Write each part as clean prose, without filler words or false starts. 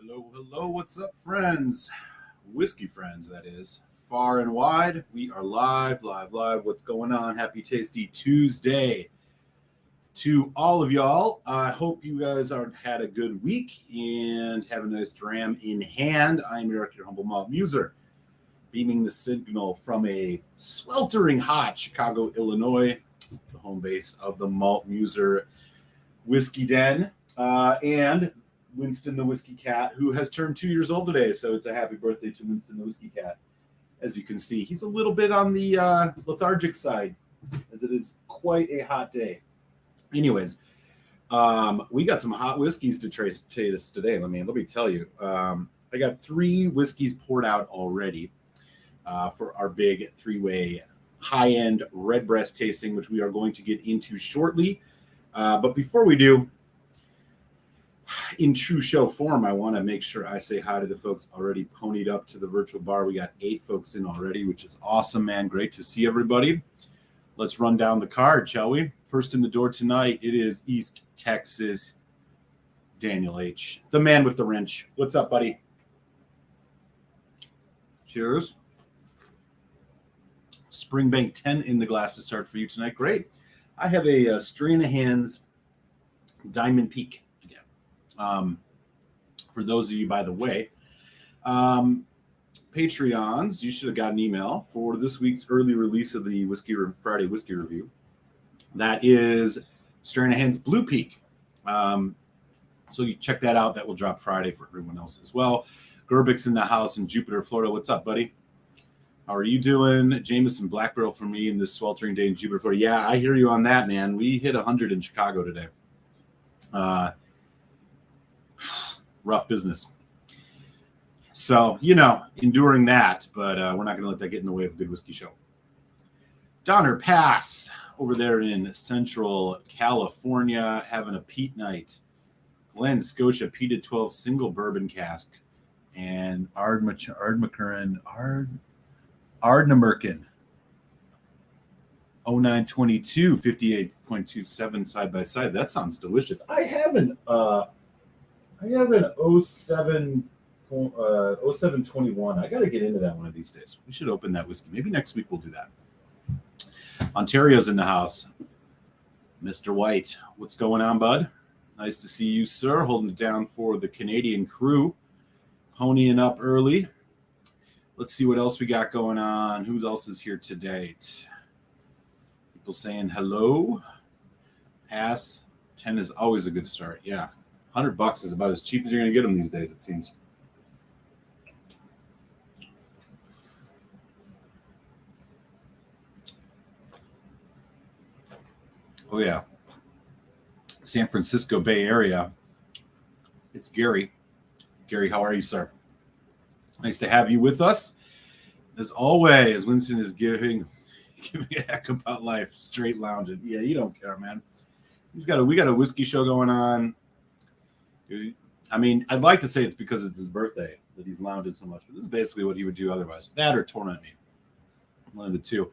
Hello, hello, what's up, friends? Whiskey friends, that is. Far and wide, we are live. What's going on? Happy Tasty Tuesday to all of y'all. I hope you guys had a good week and have a nice dram in hand. I'm Eric, your humble malt muser, beaming the signal from a sweltering hot Chicago, Illinois, the home base of the Malt Muser Whiskey Den. And Winston the Whiskey Cat, who has turned 2 years old today. So it's a happy birthday to Winston the Whiskey Cat. As you can see, he's a little bit on the lethargic side, as it is quite a hot day. Anyways, we got some hot whiskeys to taste today. Let me tell you. I got 3 whiskeys poured out already for our big 3-way high-end Redbreast tasting, which we are going to get into shortly. But before we do, in true show form, I want to make sure I say hi to the folks already ponied up to the virtual bar. We got 8 folks in already, which is awesome, man. Great to see everybody. Let's run down the card, shall we? First in the door tonight, it is East Texas Daniel H., the man with the wrench. What's up, buddy? Cheers. Springbank 10 in the glass to start for you tonight. Great. I have a Stranahan's Diamond Peak. For those of you, by the way, Patreons, you should have got an email for this week's early release of the Friday Whiskey Review. That is Stranahan's Blue Peak. So you check that out. That will drop Friday for everyone else as well. Gerbic's in the house in Jupiter, Florida. What's up, buddy? How are you doing? Jameson Black Barrel for me in this sweltering day in Jupiter, Florida. Yeah, I hear you on that, man. We hit 100 in Chicago today. Rough business. So, enduring that, but we're not going to let that get in the way of a good whiskey show. Donner Pass over there in Central California having a peat night. Glen Scotia peated 12 single bourbon cask and Ardnamurchan 0922 58.27 side by side. That sounds delicious. I have an 0721. I got to get into that one of these days. We should open that whiskey. Maybe next week we'll do that. Ontario's in the house. Mr. White, what's going on, bud? Nice to see you, sir. Holding it down for the Canadian crew. Ponying up early. Let's see what else we got going on. Who else is here today? People saying hello. Pass 10 is always a good start. Yeah. $100 is about as cheap as you're going to get them these days, it seems. Oh, yeah. San Francisco Bay Area. It's Gary. Gary, how are you, sir? Nice to have you with us. As always, Winston is giving a heck about life, straight lounging. Yeah, you don't care, man. We got a whiskey show going on. I mean, I'd like to say it's because it's his birthday that he's lounging so much, but this is basically what he would do otherwise. That or torment me. One of the two.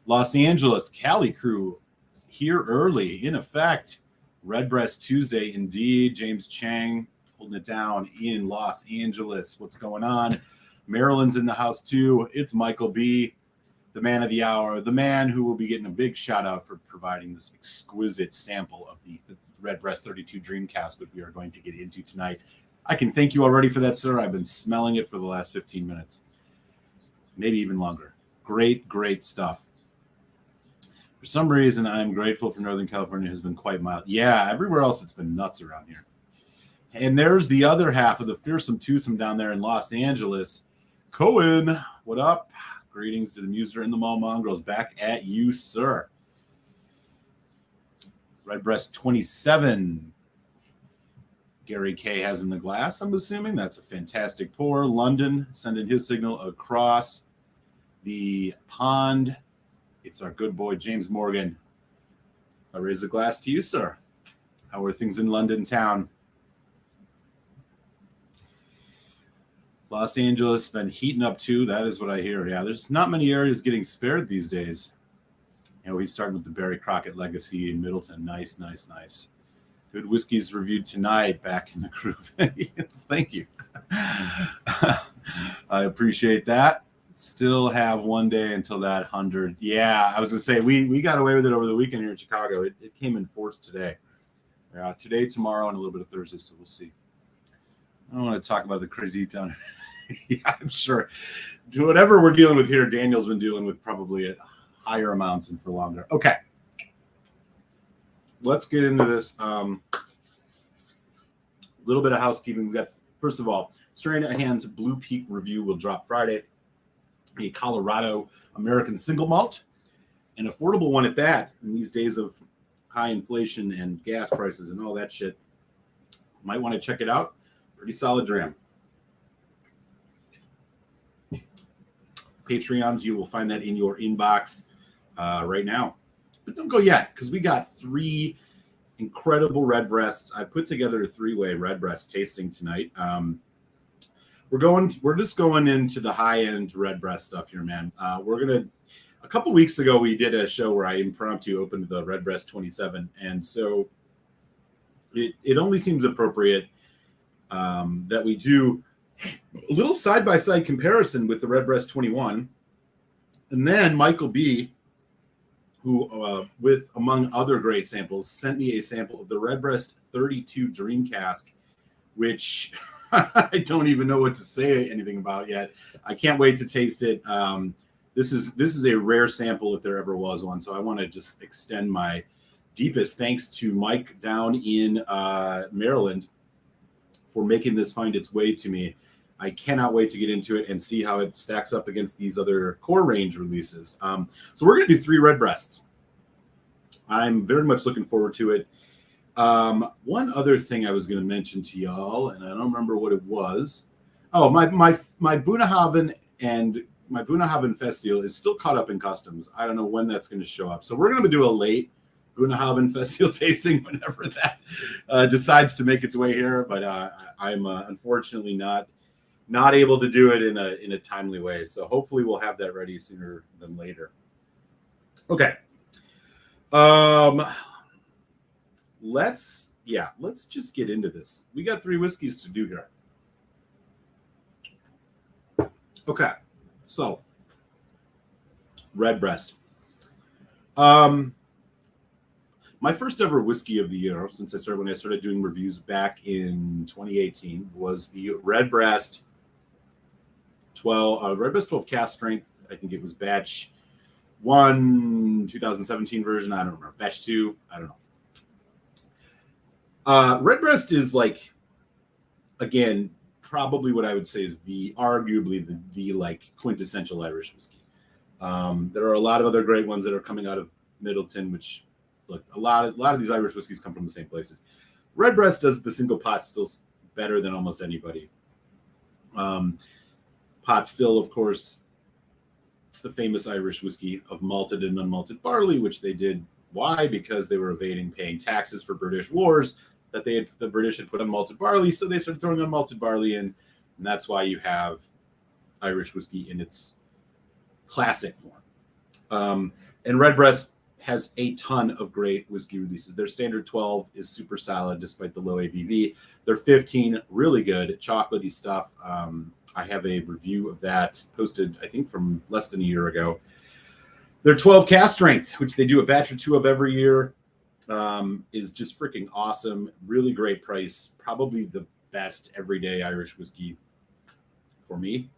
Los Angeles, Cali crew here early. In effect, Redbreast Tuesday, indeed. James Chang holding it down in Los Angeles. What's going on? Maryland's in the house too. It's Michael B., the man of the hour, the man who will be getting a big shout out for providing this exquisite sample of the Redbreast 32 Dream Cask, which we are going to get into tonight. I can thank you already for that, sir. I've been smelling it for the last 15 minutes, maybe even longer. Great, great stuff. For some reason, I'm grateful for Northern California has been quite mild. Yeah, everywhere else it's been nuts around here. And there's the other half of the fearsome twosome down there in Los Angeles. Cohen, what up? Greetings to the Muser and the Mall Mongrels. Back at you, sir. Redbreast 27. Gary K has in the glass, I'm assuming. That's a fantastic pour. London sending his signal across the pond. It's our good boy, James Morgan. I raise a glass to you, sir. How are things in London town? Los Angeles been heating up too. That is what I hear. Yeah, there's not many areas getting spared these days. He's starting with the Barry Crockett legacy in Middleton. Nice. Good whiskeys reviewed tonight. Back in the groove. Thank you. I appreciate that. Still have one day until that 100. Yeah, I was gonna say we got away with it over the weekend here in Chicago. It came in force today. Today, tomorrow, and a little bit of Thursday. So we'll see. I don't want to talk about the crazy heat down. Yeah, I'm sure. Whatever we're dealing with here, Daniel's been dealing with probably at higher amounts and for longer. Okay, let's get into this. Little bit of housekeeping. We got, first of all, Strain at Hand's Blue Peak review will drop Friday. A Colorado American single malt, an affordable one at that. In these days of high inflation and gas prices and all that shit, might want to check it out. Pretty solid dram. Patreons, you will find that in your inbox right now. But don't go yet, because we got 3 incredible Redbreasts. I put together a 3-way Redbreast tasting tonight. We're just going into the high-end Redbreast stuff here, man. A couple weeks ago, we did a show where I impromptu opened the Redbreast 27, and so it only seems appropriate that we do a little side-by-side comparison with the Redbreast 21. And then Michael B., who, with among other great samples, sent me a sample of the Redbreast 32 Dream Cask, which I don't even know what to say anything about yet. I can't wait to taste it. This is a rare sample if there ever was one, so I want to just extend my deepest thanks to Mike down in Maryland for making this find its way to me. I cannot wait to get into it and see how it stacks up against these other core range releases. So we're going to do 3 Redbreasts. I'm very much looking forward to it. One other thing I was going to mention to y'all, and I don't remember what it was. Oh, my Bunnahabhain and my Bunnahabhain Festival is still caught up in customs. I don't know when that's going to show up. So we're going to do a late Bunnahabhain Festival tasting whenever that decides to make its way here. But I'm unfortunately not able to do it in a timely way. So hopefully we'll have that ready sooner than later. Okay. Let's just get into this. We got 3 whiskeys to do here. Okay. So Redbreast. My first ever whiskey of the year, when I started doing reviews back in 2018, was the Redbreast 12 cask strength. I think it was batch 1, 2017 version. I don't remember. Batch 2. I don't know. Redbreast is like, again, probably what I would say is arguably the like quintessential Irish whiskey. There are a lot of other great ones that are coming out of Middleton, which look, a lot of these Irish whiskeys come from the same places. Redbreast does the single pot still better than almost anybody. Pot still, of course, it's the famous Irish whiskey of malted and unmalted barley, which they did. Why? Because they were evading paying taxes for British wars that the British had put on malted barley, so they started throwing unmalted barley in, and that's why you have Irish whiskey in its classic form. And Redbreast has a ton of great whiskey releases. Their standard 12 is super solid despite the low ABV. Their 15, really good, chocolatey stuff. I have a review of that posted, I think, from less than a year ago. Their 12 cask strength, which they do a batch or 2 of every year, is just freaking awesome. Really great price. Probably the best everyday Irish whiskey for me.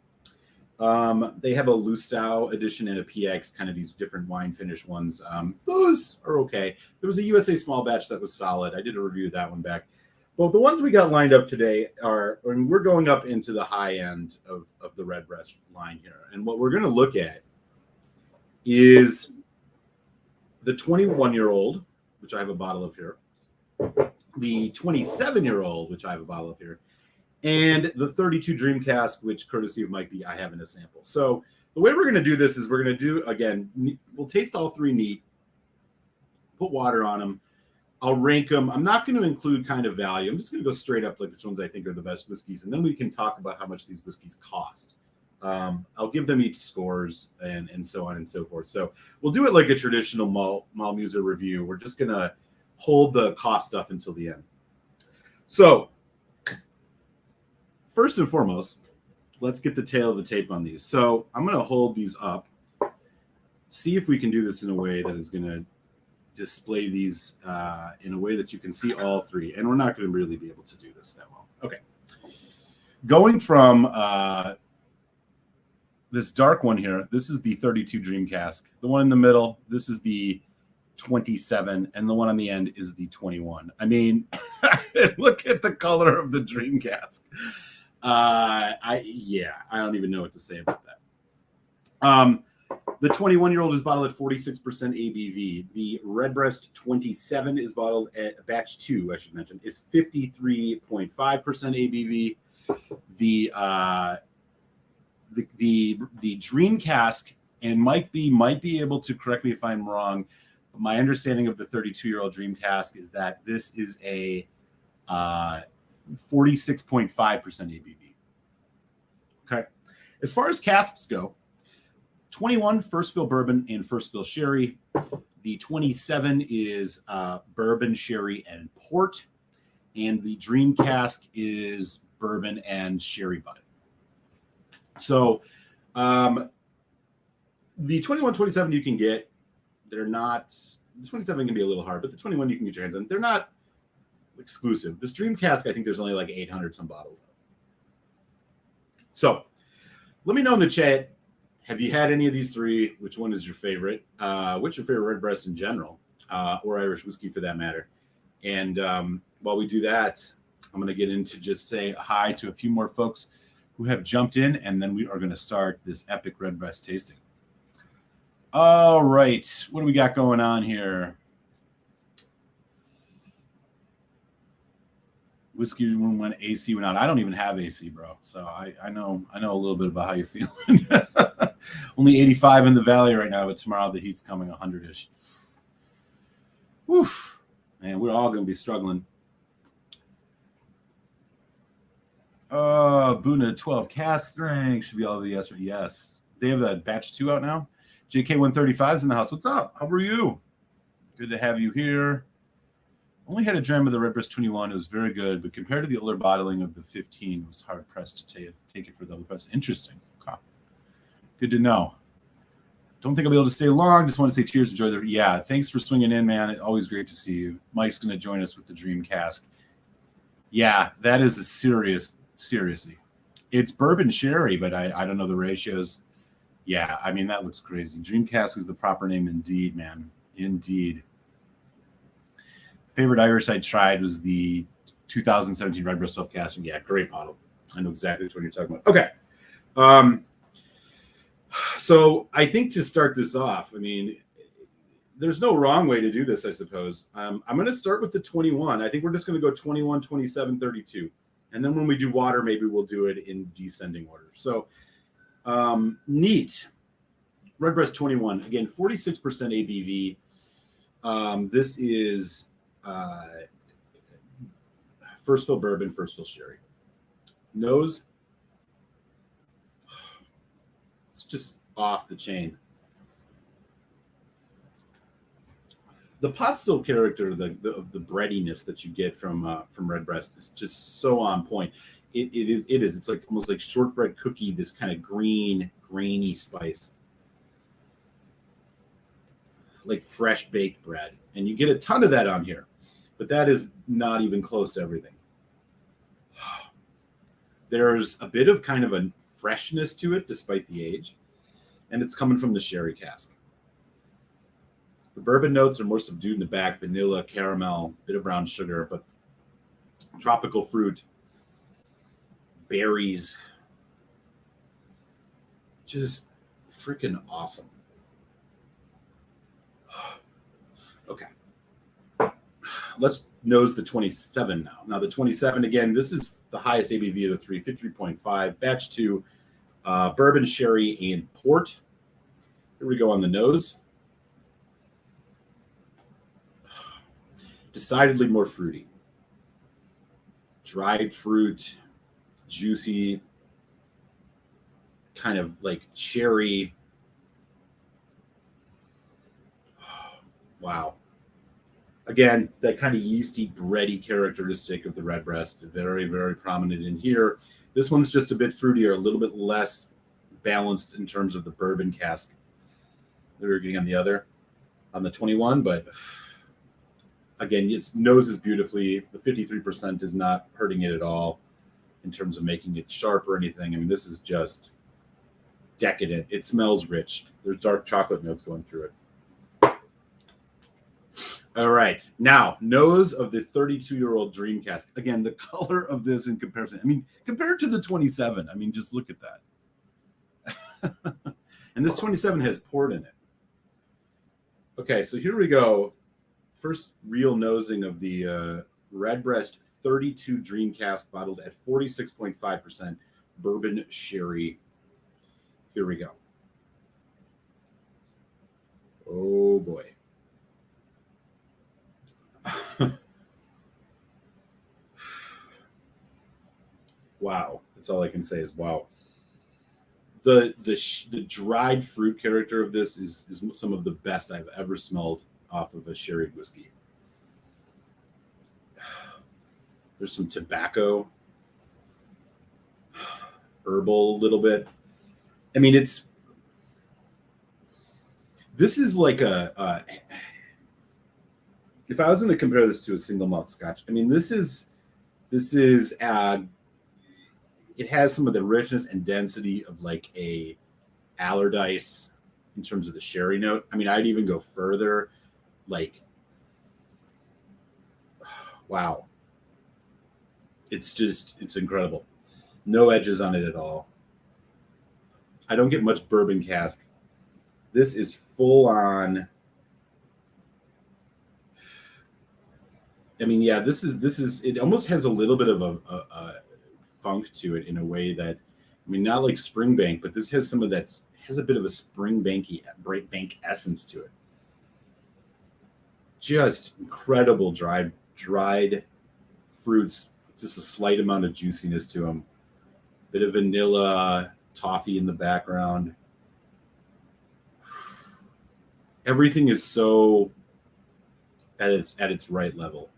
They have a Lustau edition and a PX, kind of these different wine finish ones. Those are okay. There was a USA small batch that was solid. I did a review of that one back. But the ones we got lined up today we're going up into the high end of the Redbreast line here. And what we're going to look at is the 21-year-old, which I have a bottle of here, the 27-year-old, which I have a bottle of here, and the 32 Dream Cask, which, courtesy of Mike B, I have in a sample. So the way we're going to do this is we're going to do, again, we'll taste all 3 neat, put water on them. I'll rank them. I'm not going to include kind of value. I'm just going to go straight up like which ones I think are the best whiskeys, and then we can talk about how much these whiskeys cost. I'll give them each scores and so on and so forth. So we'll do it like a traditional Malmuser review. We're just going to hold the cost stuff until the end. So first and foremost, let's get the tail of the tape on these. So I'm going to hold these up, see if we can do this in a way that is going to display these in a way that you can see all three. And we're not going to really be able to do this that well. Okay. Going from this dark one here, this is the 32 Dream Cask. The one in the middle, this is the 27, and the one on the end is the 21. I mean, look at the color of the Dream Cask. I don't even know what to say about that. The 21-year-old is bottled at 46% ABV. The Redbreast 27 is bottled at batch 2, I should mention, is 53.5% ABV. The Dream Cask, and Mike B might be able to correct me if I'm wrong, but my understanding of the 32-year-old Dream Cask is that this is a 46.5% ABV. Okay. As far as casks go, 21 first fill bourbon and first fill sherry. The 27 is bourbon, sherry, and port. And the Dream Cask is bourbon and sherry bud. So the 21, 27 you can get. They're not, the 27 can be a little hard, but the 21 you can get your hands on. They're not exclusive. This Dream Cask, I think there's only like 800 some bottles. So let me know in the chat. Have you had any of these three? Which one is your favorite? What's your favorite Redbreast in general, or Irish whiskey for that matter? And while we do that, I'm going to get into just say hi to a few more folks who have jumped in, and then we are going to start this epic Redbreast tasting. All right, what do we got going on here? Whiskey room when AC went out. I don't even have AC, bro. So I know a little bit about how you're feeling. Only 85 in the valley right now, but tomorrow the heat's coming 100-ish. Woof. Man, we're all going to be struggling. Buna 12 cast strength should be all the yes or yes. They have a batch 2 out now. JK135 is in the house. What's up? How are you? Good to have you here. Only had a dram of the Redbreast 21. It was very good, but compared to the older bottling of the 15, it was hard pressed to take it for the older press. Interesting. Okay. Good to know. Don't think I'll be able to stay long. Just want to say cheers. Enjoy the. Yeah, thanks for swinging in, man. It's always great to see you. Mike's going to join us with the Dream Cask. Yeah, that is a seriously. It's bourbon sherry, but I don't know the ratios. Yeah, I mean, that looks crazy. Dream Cask is the proper name indeed, man. Indeed. Favorite Irish I tried was the 2017 Redbreast 12 Cask. Yeah, great bottle. I know exactly which one you're talking about. Okay. So I think to start this off, I mean, there's no wrong way to do this, I suppose. I'm going to start with the 21. I think we're just going to go 21, 27, 32. And then when we do water, maybe we'll do it in descending order. So neat. Redbreast 21. Again, 46% ABV. This is first fill bourbon, first fill sherry. Nose. It's just off the chain. The pot still character, the breadiness that you get from Redbreast is just so on point. It is. It's like almost like shortbread cookie. This kind of green, grainy spice, like fresh baked bread, and you get a ton of that on here. But that is not even close to everything. There's a bit of kind of a freshness to it, despite the age, and it's coming from the sherry cask. The bourbon notes are more subdued in the back, vanilla, caramel, bit of brown sugar, but tropical fruit, berries, just freaking awesome. Okay. Let's nose the 27 now. Now the 27, again, this is the highest ABV of the three, 53.5, batch 2, bourbon, sherry, and port. Here we go on the nose. Decidedly more fruity. Dried fruit, juicy, kind of like cherry. Wow. Again, that kind of yeasty, bready characteristic of the Redbreast, very, very prominent in here. This one's just a bit fruitier, a little bit less balanced in terms of the bourbon cask that we were getting on the 21. But again, it noses beautifully. The 53% is not hurting it at all in terms of making it sharp or anything. I mean, this is just decadent. It smells rich. There's dark chocolate notes going through it. All right. Now, nose of the 32-year-old Dream Cask. Again, the color of this in comparison. I mean, compared to the 27, I mean, just look at that. And this 27 has port in it. Okay, so here we go. First real nosing of the Redbreast 32 Dream Cask, bottled at 46.5% bourbon sherry. Here we go. Oh, boy. Wow. That's all I can say is wow. The dried fruit character of this is some of the best I've ever smelled off of a sherry whiskey. There's some tobacco, herbal a little bit. I mean, this is like if I was going to compare this to a single malt scotch, I mean, this is it has some of the richness and density of like a Allardyce in terms of the sherry note. I mean, I'd even go further. Like, wow. It's incredible. No edges on it at all. I don't get much bourbon cask. This is full on. I mean, yeah, this is, it almost has a little bit of a funk to it in a way that, I mean, not like Springbank, but this has some of that, has a bit of a Springbank essence to it. Just incredible dried fruits, just a slight amount of juiciness to them. Bit of vanilla, toffee in the background. Everything is so at its right level.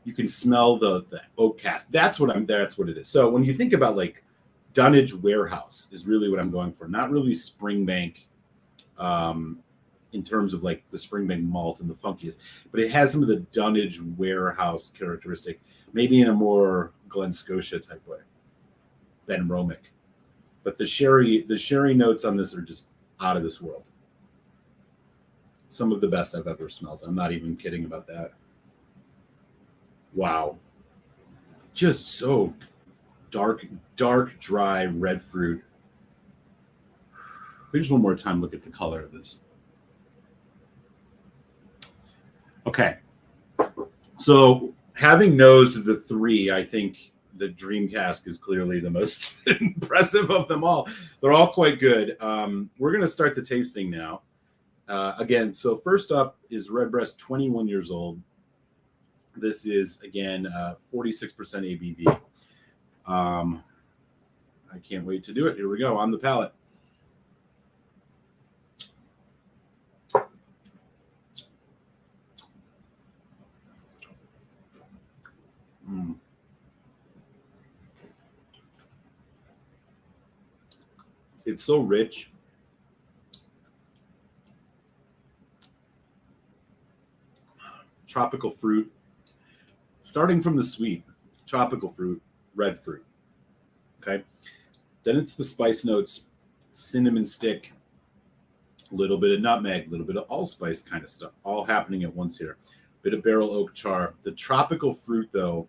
You can smell the oak cask. That's what it is. So when you think about like Dunnage Warehouse is really what I'm going for. Not really Springbank in terms of like the Springbank malt and the funkiest, but it has some of the Dunnage Warehouse characteristic, maybe in a more Glen Scotia type way than Romic. But the sherry notes on this are just out of this world. Some of the best I've ever smelled. I'm not even kidding about that. Wow. Just so dark, dry red fruit. Here's one more time, look at the color of this. Okay. So having nosed the three, I think the Dream Cask is clearly the most impressive of them all. They're all quite good. We're going to start the tasting now. Again, so first up is Redbreast, 21 years old. This is, again, 46% ABV. I can't wait to do it. Here we go, on the palate. It's so rich. Tropical fruit. Starting from the sweet, tropical fruit, red fruit. Okay. Then it's the spice notes, cinnamon stick, a little bit of nutmeg, a little bit of allspice kind of stuff, all happening at once here. Bit of barrel oak char. The tropical fruit, though,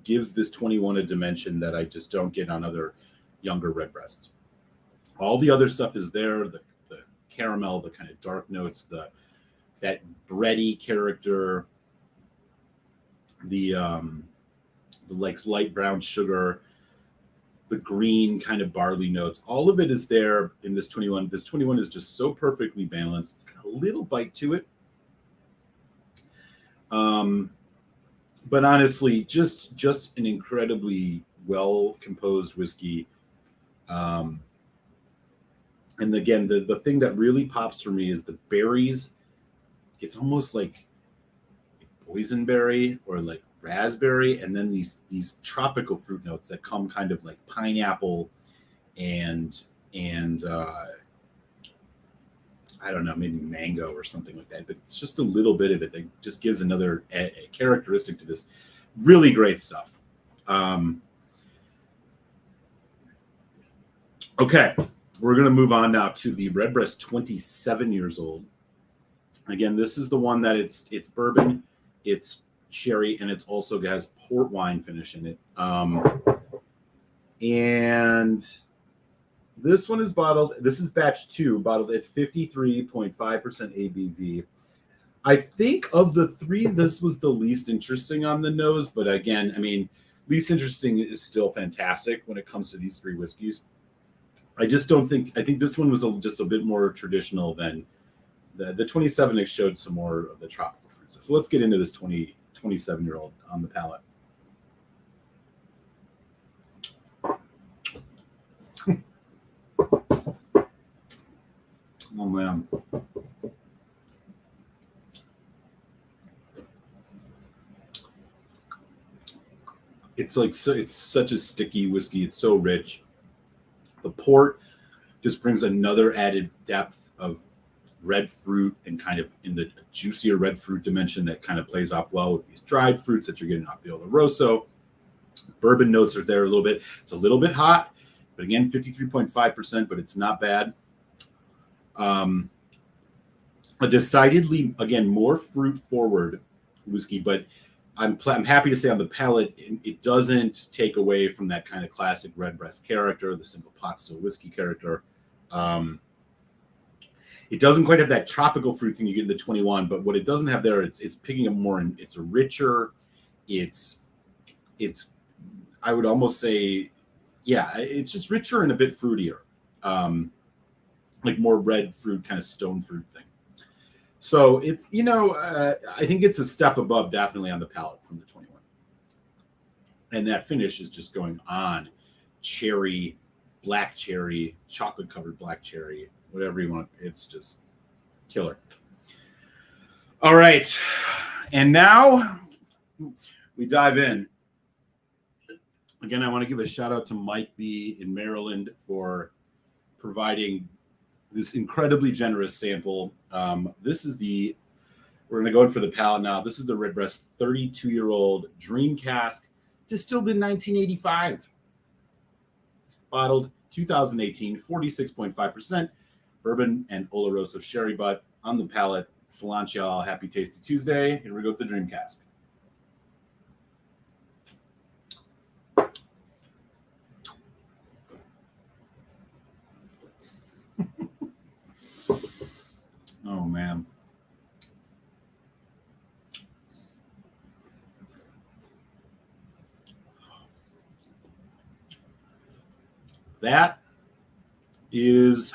gives this 21 a dimension that I just don't get on other younger Redbreasts. All the other stuff is there, the caramel, the kind of dark notes, that bready character, the like light brown sugar, the green kind of barley notes. All of it is there in this 21. This 21 is just so perfectly balanced. It's got a little bite to it. But honestly, just an incredibly well-composed whiskey. And again, the thing that really pops for me is the berries. It's almost like boysenberry or like raspberry, and then these tropical fruit notes that come kind of like pineapple and I don't know, maybe mango or something like that. But it's just a little bit of it that just gives another a characteristic to this. Really great stuff. Okay, we're going to move on now to the Redbreast 27 years old. Again, this is the one that it's bourbon, it's sherry, and it's also has port wine finish in it. And this one is bottled. This is batch 2, bottled at 53.5% ABV. I think of the 3, this was the least interesting on the nose. But again, I mean, least interesting is still fantastic when it comes to these 3 whiskeys. I just don't think. I think this one was just a bit more traditional than the 27X showed some more of the tropical fruits. So let's get into this 27-year-old on the palate. Oh man. It's like it's such a sticky whiskey. It's so rich. The port just brings another added depth of red fruit and kind of in the juicier red fruit dimension that kind of plays off well with these dried fruits that you're getting off the Oloroso. Bourbon notes are there a little bit. It's a little bit hot, but again, 53.5%, but it's not bad. A decidedly, again, more fruit forward whiskey, but I'm happy to say on the palate, it doesn't take away from that kind of classic Redbreast character, the simple pot still whiskey character. It doesn't quite have that tropical fruit thing you get in the 21, but what it doesn't have there, it's picking up more, and it's a richer. It's I would almost say, yeah, it's just richer and a bit fruitier, like more red fruit, kind of stone fruit thing. So it's, I think it's a step above definitely on the palate from the 21. And that finish is just going on. Cherry, black cherry, chocolate covered black cherry, whatever you want. It's just killer. All right. And now we dive in. Again, I want to give a shout out to Mike B in Maryland for providing this incredibly generous sample. This is we're going to go in for the palate now. This is the Redbreast 32-year-old Dream Cask, distilled in 1985. Bottled 2018, 46.5% bourbon and Oloroso sherry butt on the palate. Salant y'all. Happy Tasty Tuesday. Here we go with the Dream Cask. Oh, man. That is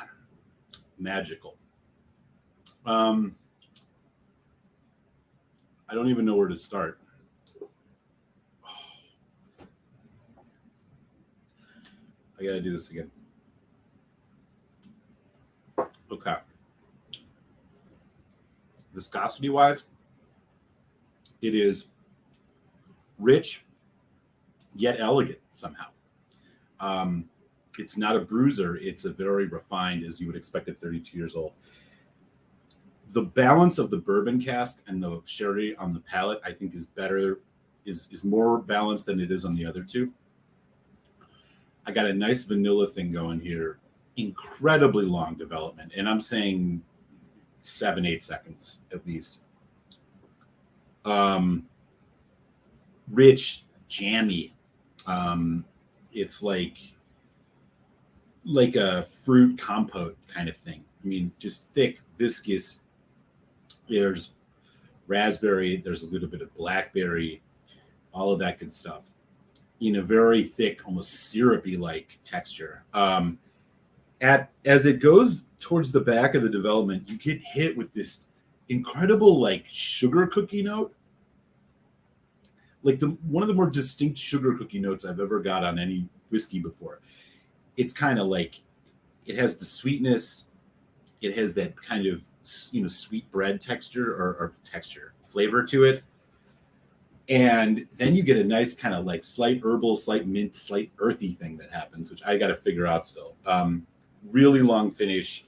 magical. I don't even know where to start. I got to do this again. Okay. Viscosity wise, it is rich yet elegant somehow. It's not a bruiser. It's a very refined, as you would expect at 32 years old. The balance of the bourbon cask and the sherry on the palate, I think, is better, is more balanced than it is on the other two. I got a nice vanilla thing going here. Incredibly long development, and I'm saying 7-8 seconds at least. Rich, jammy. It's like a fruit compote kind of thing. I mean, just thick, viscous. There's raspberry. There's a little bit of blackberry. All of that good stuff. In a very thick, almost syrupy-like texture. As it goes towards the back of the development, you get hit with this incredible like sugar cookie note, like one of the more distinct sugar cookie notes I've ever got on any whiskey before. It's kind of like it has the sweetness, it has that kind of sweet bread texture or flavor to it, And then you get a nice kind of like slight herbal, slight mint, slight earthy thing that happens, which I got to figure out still. Really long finish,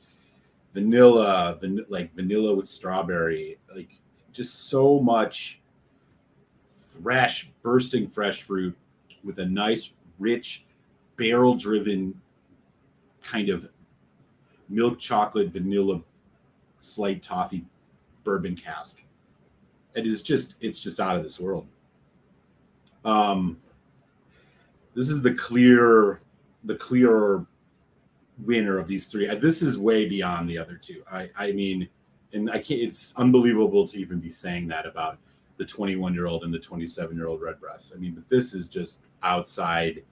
vanilla with strawberry, like just so much bursting fresh fruit with a nice, rich, barrel-driven kind of milk chocolate, vanilla, slight toffee bourbon cask. It's just out of this world. This is the clear winner of these three. This is way beyond the other two. I mean, and I can't. It's unbelievable to even be saying that about the 21-year-old and the 27-year-old Redbreast. I mean, but this is just outside.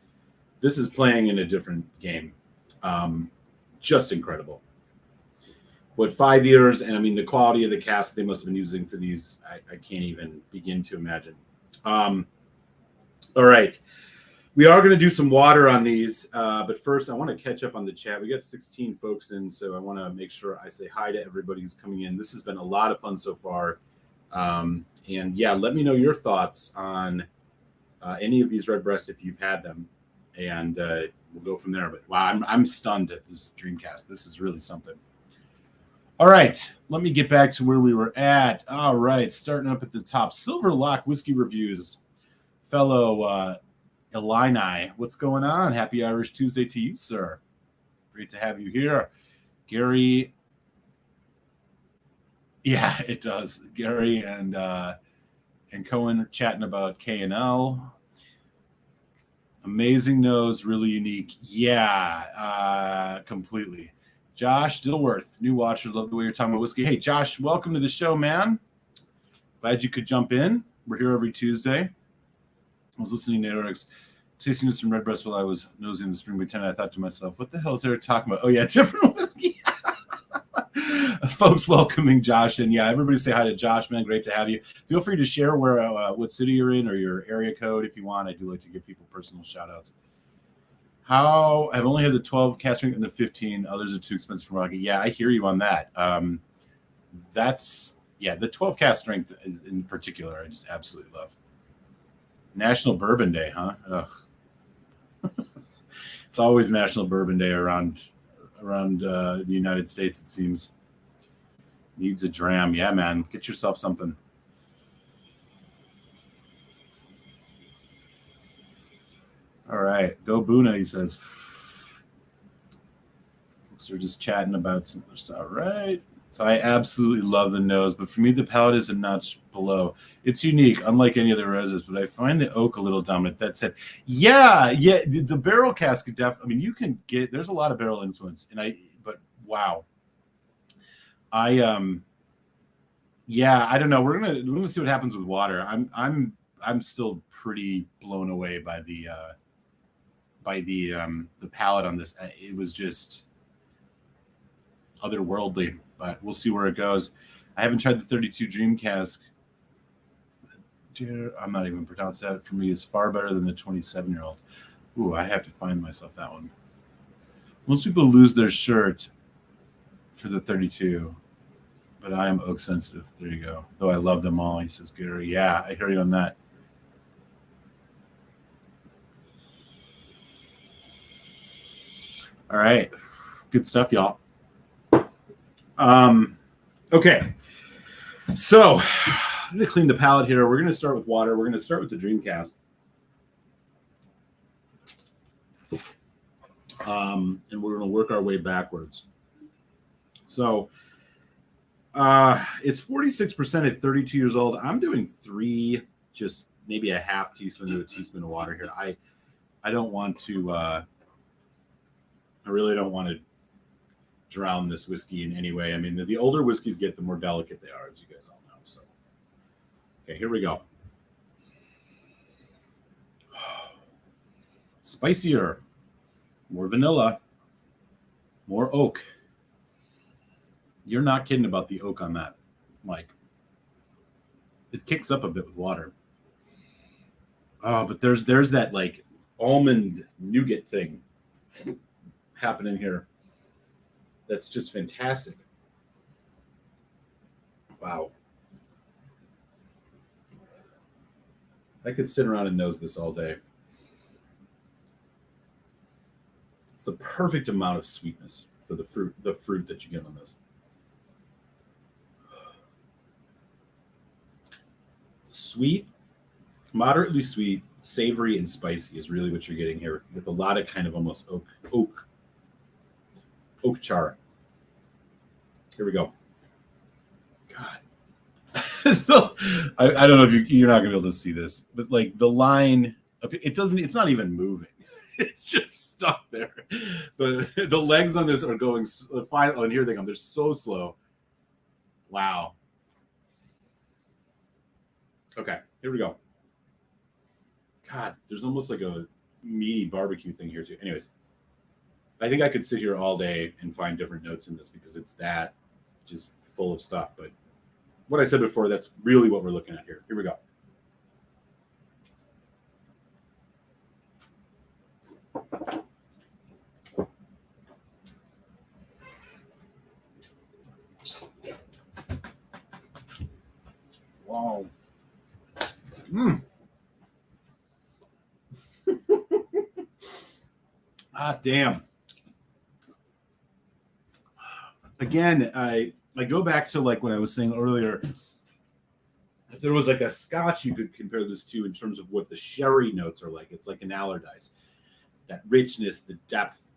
This is playing in a different game. Just incredible. What 5 years, and I mean the quality of the cask they must have been using for these, I can't even begin to imagine. All right. We are going to do some water on these, but first I want to catch up on the chat. We got 16 folks in, so I want to make sure I say hi to everybody who's coming in. This has been a lot of fun so far. And yeah, let me know your thoughts on any of these Redbreasts if you've had them, and we'll go from there. But wow, I'm stunned at this Dreamcast. This is really something. All right, let me get back to where we were at. All right, starting up at the top, Silver Lock Whiskey Reviews. Fellow Illini, what's going on? Happy Irish Tuesday to you, sir. Great to have you here. Gary, yeah, it does. Gary and Cohen are chatting about K&L. Amazing nose, really unique. Yeah, completely. Josh Dilworth, new watcher. Love the way you're talking about whiskey. Hey, Josh, welcome to the show, man. Glad you could jump in. We're here every Tuesday. I was listening to Eric's tasting some Redbreast while I was nosing in the Spring Week 10. I thought to myself, what the hell is Eric talking about? Oh, yeah, different whiskey. Folks welcoming Josh. And yeah, everybody say hi to Josh, man. Great to have you. Feel free to share what city you're in or your area code if you want. I do like to give people personal shout outs. I've only had the 12 cask strength and the 15. Others are too expensive for market. Yeah, I hear you on that. The 12 cask strength in particular, I just absolutely love. National Bourbon Day, huh? Ugh. It's always National Bourbon Day around the United States, it seems. Needs a dram. Yeah, man. Get yourself something. All right. Go Boona, he says. So we're just chatting about some other stuff. All right. So I absolutely love the nose, but for me, the palate is a notch below. It's unique, unlike any other roses, but I find the oak a little dominant. That said, yeah, the barrel cask, I mean, you can get, there's a lot of barrel influence, but wow. I don't know. We're gonna see what happens with water. I'm still pretty blown away by the palate on this. It was just otherworldly, but we'll see where it goes. I haven't tried the 32 Dream Cask. I'm not even pronounce that. For me, is far better than the 27-year-old. Ooh, I have to find myself that one. Most people lose their shirt for the 32, but I am oak sensitive. There you go. Though I love them all, he says, Gary. Yeah, I hear you on that. All right. Good stuff, y'all. Okay. So I'm going to clean the palate here. We're going to start with water. We're going to start with the Dream Cask. And we're going to work our way backwards. So it's 46% at 32 years old. I'm doing 3, just maybe a half teaspoon to a teaspoon of water here. I don't want to, I really don't want to drown this whiskey in any way. I mean, the older whiskeys get, the more delicate they are, as you guys all know. So, okay, here we go. Spicier, more vanilla, more oak. You're not kidding about the oak on that, Mike. It kicks up a bit with water. Oh, but there's that like almond nougat thing happening here. That's just fantastic. Wow. I could sit around and nose this all day. It's the perfect amount of sweetness for the fruit that you get on this. Sweet, moderately sweet, savory, and spicy is really what you're getting here, with a lot of kind of almost oak char. Here we go. God. I don't know if you're not gonna be able to see this, but like the line, it's not even moving. It's just stuck there. The legs on this are going fine. Oh, and here they come. They're so slow. Wow. Okay, here we go. God, there's almost like a meaty barbecue thing here too. Anyways, I think I could sit here all day and find different notes in this because it's that just full of stuff. But what I said before, that's really what we're looking at here. Here we go. Wow. Damn. Again, I go back to like what I was saying earlier. If there was like a Scotch you could compare this to in terms of what the sherry notes are like, it's like an Allardyce. That richness, the depth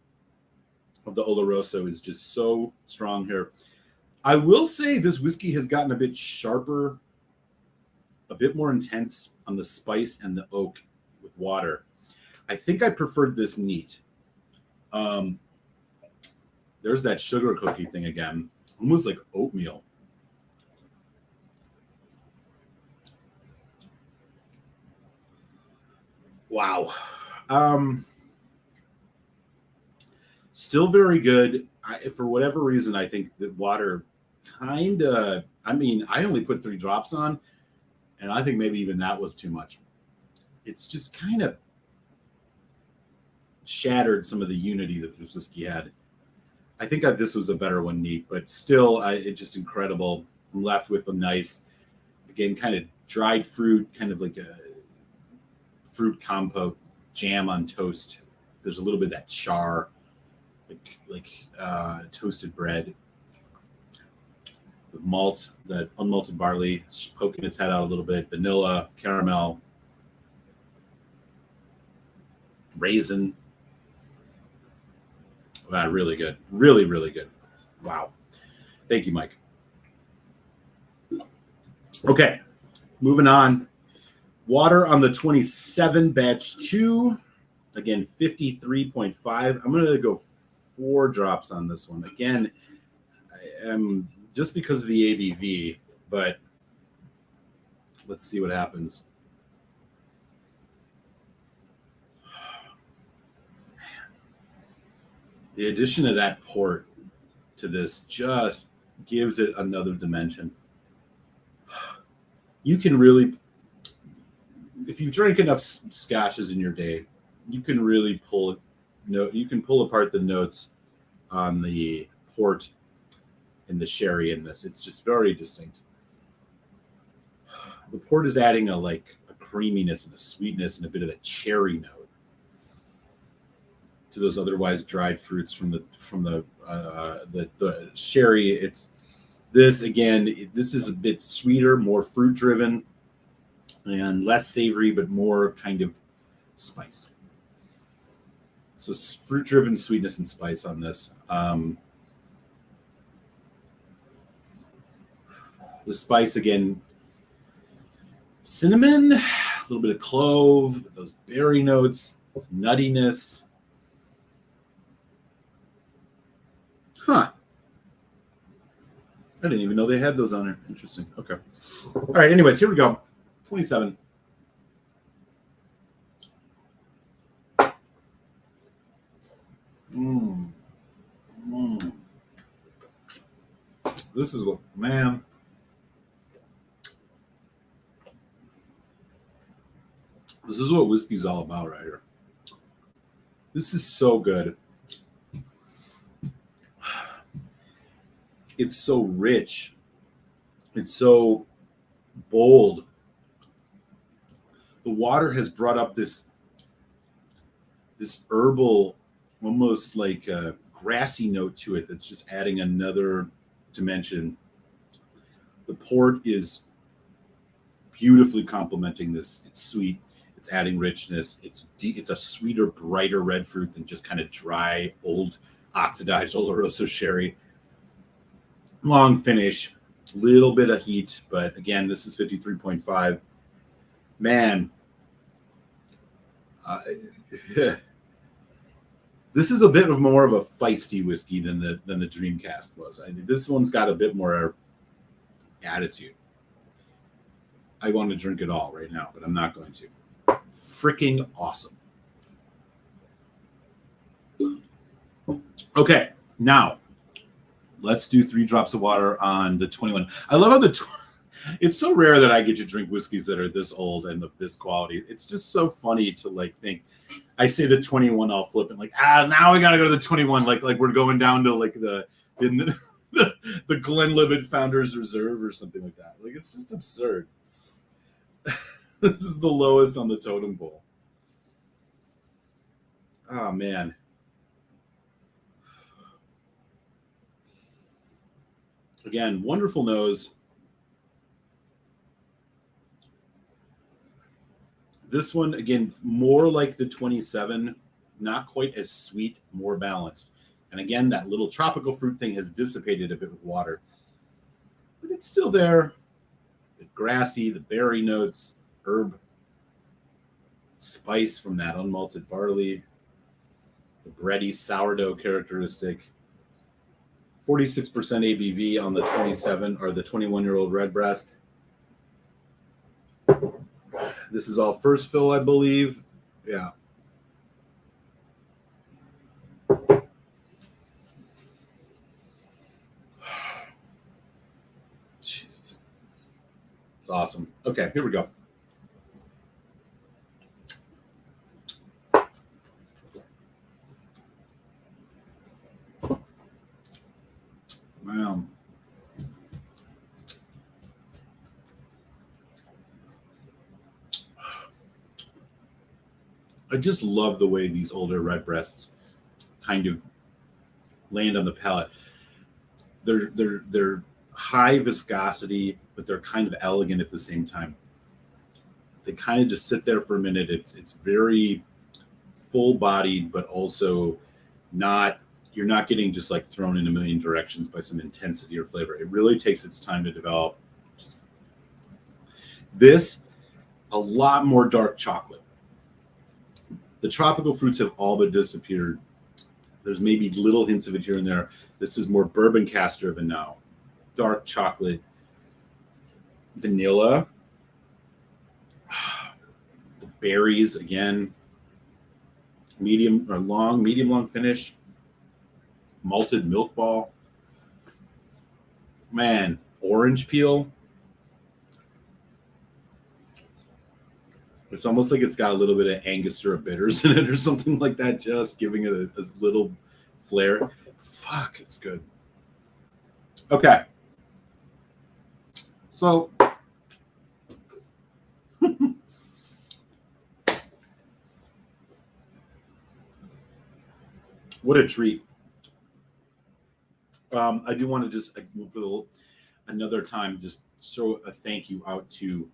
of the Oloroso is just so strong here. I will say this whiskey has gotten a bit sharper, a bit more intense on the spice and the oak with water. I think I preferred this neat. There's that sugar cookie thing again, almost like oatmeal. Wow. Still very good. For whatever reason, I think the water kind of, I only put 3 drops on, and I think maybe even that was too much. It's just kind of shattered some of the unity that this whiskey had. I think that this was a better one neat, but still, it's just incredible. I'm left with a nice, again, kind of dried fruit, kind of like a fruit compote, jam on toast. There's a little bit of that char, like toasted bread. The malt, that unmalted barley, poking its head out a little bit. Vanilla, caramel, raisin. Wow, really good. Really, really good. Wow. Thank you, Mike. Okay, moving on. Water on the 27 batch 2. Again, 53.5. I'm going to go 4 drops on this one. Again, I am just because of the ABV, but let's see what happens. The addition of that port to this just gives it another dimension. You can really, if you drink enough scotches in your day, you can really pull apart the notes on the port and the sherry in this. It's just very distinct. The port is adding a creaminess and a sweetness and a bit of a cherry note to those otherwise dried fruits from the sherry. It's this again. This is a bit sweeter, more fruit driven, and less savory, but more kind of spice. So fruit driven sweetness and spice on this. The spice again, cinnamon, a little bit of clove, with those berry notes, those nuttiness. Huh. I didn't even know they had those on there. Interesting. Okay. All right. Anyways, here we go. 27. This is what, man. This is what whiskey's all about right here. This is so good. It's so rich. It's so bold. the water has brought up this herbal, almost like a grassy note to it that's just adding another dimension. The port is beautifully complementing this. It's sweet. It's adding richness. It's a sweeter, brighter red fruit than just kind of dry, old, oxidized Oloroso sherry. Long finish, little bit of heat, but again, this is 53.5. Man, this is a bit of more of a feisty whiskey than the Dream Cask was. This one's got a bit more attitude. I want to drink it all right now, but I'm not going to. Freaking awesome. Okay, now let's do 3 drops of water on the 21. I love how it's so rare that I get to drink whiskeys that are this old and of this quality. It's just so funny to like think. I say the 21, I'll flip it like, now we got to go to the 21. Like we're going down to like the Glenlivet Founders Reserve or something like that. Like, it's just absurd. This is the lowest on the totem pole. Oh, man. Again, wonderful nose. This one, again, more like the 27, not quite as sweet, more balanced. And again, that little tropical fruit thing has dissipated a bit with water. But it's still there. The grassy, the berry notes, herb, spice from that unmalted barley, the bready sourdough characteristic. 46% ABV on the 27 or the 21-year-old Redbreast. This is all first fill, I believe. Yeah. Jesus. It's awesome. Okay, here we go. Wow. I just love the way these older Redbreasts kind of land on the palate. They're high viscosity, but they're kind of elegant at the same time. They kind of just sit there for a minute. It's very full-bodied, but also not. You're not getting just like thrown in a million directions by some intensity or flavor. It really takes its time to develop. This, a lot more dark chocolate. The tropical fruits have all but disappeared. There's maybe little hints of it here and there. This is more bourbon cask driven now. Dark chocolate, vanilla, the berries again, medium long finish, malted milk ball. Man, orange peel. It's almost like it's got a little bit of Angostura bitters in it or something like that, just giving it a little flair. Fuck, it's good. Okay. So, what a treat. I do want to just, for another time, just throw a thank you out to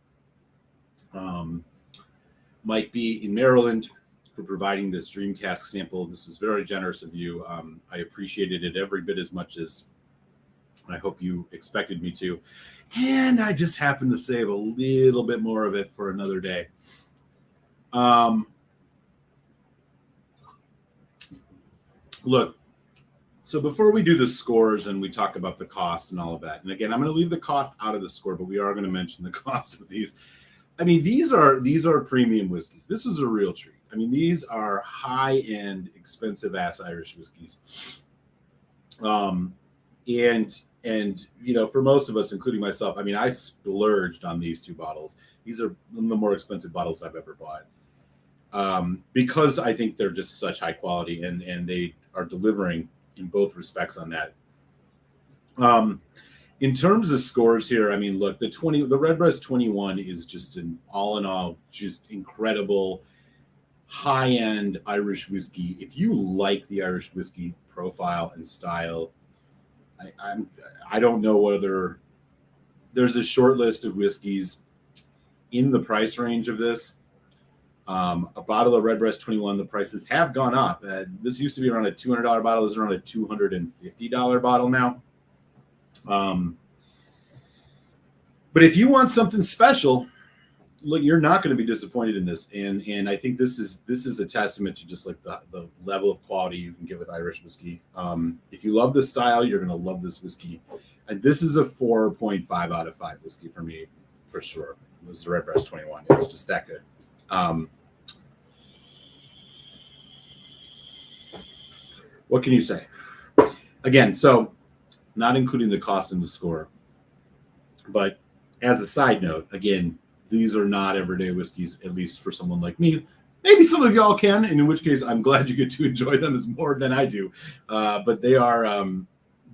Mike B. in Maryland for providing this Dream Cask sample. This was very generous of you. I appreciated it every bit as much as I hope you expected me to. And I just happened to save a little bit more of it for another day. Look, so before we do the scores and we talk about the cost and all of that, and again, I'm going to leave the cost out of the score, but we are going to mention the cost of these. I mean, these are premium whiskeys. This is a real treat. I mean, these are high-end, expensive-ass Irish whiskeys. And you know, for most of us, including myself, I mean, I splurged on these 2 bottles. These are the more expensive bottles I've ever bought. Because I think they're just such high quality and they are delivering in both respects on that. In terms of scores here, I mean, look, the Redbreast 21 is just an all in all, just incredible high-end Irish whiskey. If you like the Irish whiskey profile and style, I don't know whether there's a short list of whiskeys in the price range of this. A bottle of Redbreast 21, the prices have gone up. This used to be around a $200 bottle. This is around a $250 bottle now. But if you want something special, look, you're not going to be disappointed in this. And I think this is a testament to just like the level of quality you can get with Irish whiskey. If you love this style, you're going to love this whiskey. And this is a 4.5 out of 5 whiskey for me, for sure. This is the Redbreast 21. It's just that good. What can you say? Again, so not including the cost in the score, but as a side note, again, these are not everyday whiskeys, at least for someone like me. Maybe some of y'all can, and in which case I'm glad you get to enjoy them as more than I do. But they're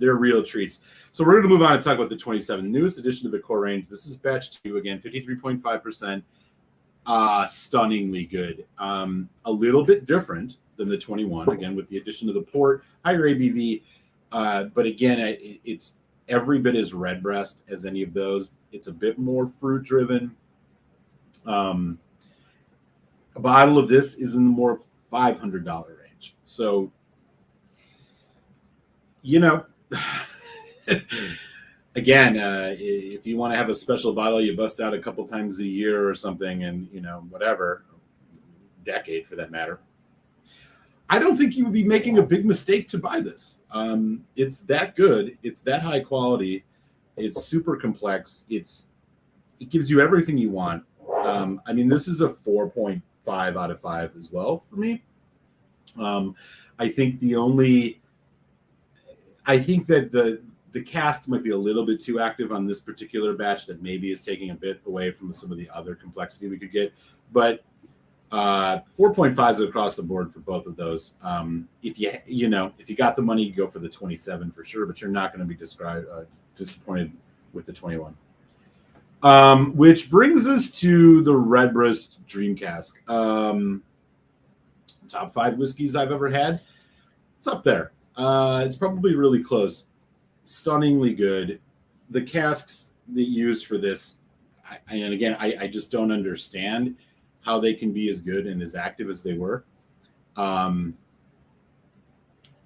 real treats. So we're going to move on and talk about the 27, newest addition to the core range. This is batch 2, again, 53.5%. Stunningly good. A little bit different than the 21, again, with the addition of the port, higher ABV. But again, it's every bit as Redbreast as any of those. It's a bit more fruit driven. A bottle of this is in the more $500 range. So, you know, again, if you want to have a special bottle you bust out a couple times a year or something, and, you know, whatever, decade for that matter, I don't think you would be making a big mistake to buy this. It's that good. It's that high quality. It's super complex. It gives you everything you want. I mean, this is a 4.5 out of 5 as well for me. I think that the Cask might be a little bit too active on this particular batch, that maybe is taking a bit away from some of the other complexity we could get. But 4.5s across the board for both of those. If you got the money, you go for the 27 for sure, but you're not going to be disappointed with the 21. Which brings us to the Redbreast Dream Cask. Top 5 whiskeys I've ever had. It's up there. It's probably really close. Stunningly good. The casks they used for this, I just don't understand how they can be as good and as active as they were.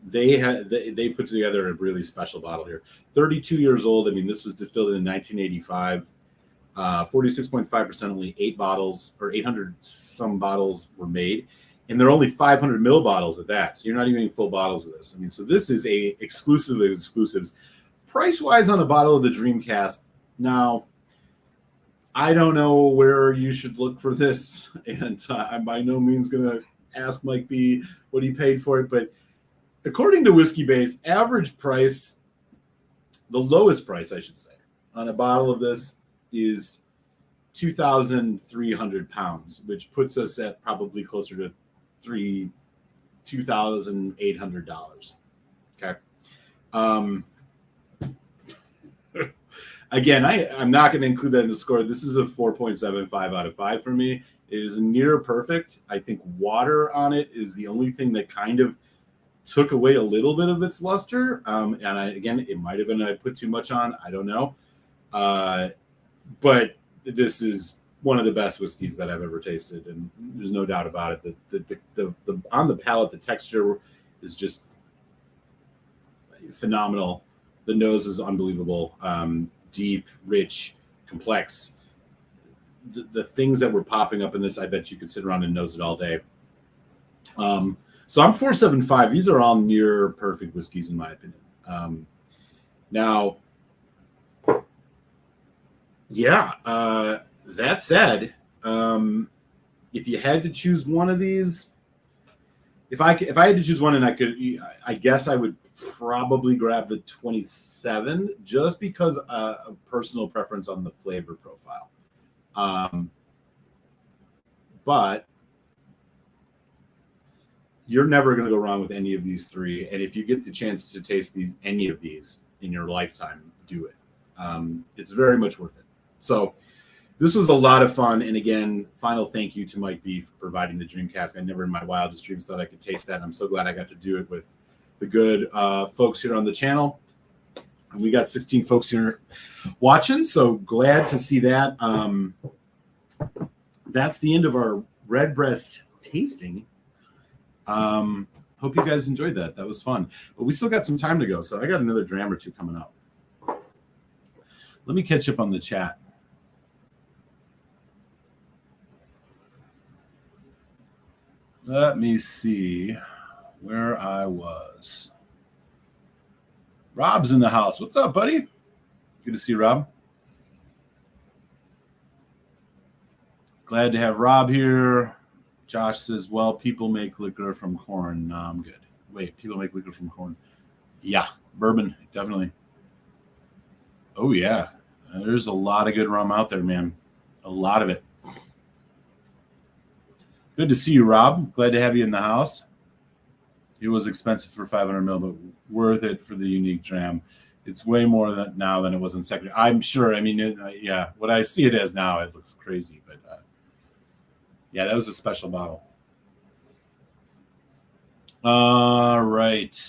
They put together a really special bottle here. 32 years old. I mean, this was distilled in 1985. 46.5%, only 8 bottles or 800 some bottles were made. And they're only 500 ml bottles at that. So you're not even getting full bottles of this. I mean, so this is a exclusive of exclusives. Price-wise on a bottle of the Dream Cask. Now, I don't know where you should look for this. And I'm by no means going to ask Mike B what he paid for it. But according to Whiskey Base, average price, the lowest price, I should say, on a bottle of this is 2,300 pounds, which puts us at probably closer to $2,800. Okay. Again, I'm not going to include that in the score. This is a 4.75 out of 5 for me. It is near perfect. I think water on it is the only thing that kind of took away a little bit of its luster. Again, it might have been I put too much on. I don't know. But this is one of the best whiskeys that I've ever tasted, and there's no doubt about it. The on the palate, the texture is just phenomenal. The nose is unbelievable. Deep, rich, complex. The things that were popping up in this, I bet you could sit around and nose it all day. So I'm 4.75. These are all near perfect whiskeys in my opinion. Now, yeah. That said, if you had to choose one of these, if I had to choose one, and I guess I would probably grab the 27, just because of personal preference on the flavor profile. But you're never going to go wrong with any of these three. And if you get the chance to taste any of these in your lifetime, do it. It's very much worth it. So this was a lot of fun. And again, final thank you to Mike B for providing the dream cask. I never in my wildest dreams thought I could taste that. And I'm so glad I got to do it with the good folks here on the channel. And we got 16 folks here watching, so glad to see that. That's the end of our Redbreast tasting. Hope you guys enjoyed that. That was fun. But we still got some time to go, so I got another dram or two coming up. Let me catch up on the chat. Let me see where I was. Rob's in the house. What's up, buddy? Good to see you, Rob. Glad to have Rob here. Josh says, well, people make liquor from corn. No, I'm good. Wait, people make liquor from corn. Yeah, bourbon, definitely. Oh, yeah. There's a lot of good rum out there, man. A lot of it. Good to see you, Rob. Glad to have you in the house. It was expensive for 500 mil, but worth it for the unique dram. It's way more now than it was in second. I'm sure. I mean, yeah, what I see it as now, it looks crazy. But yeah, that was a special bottle. All right.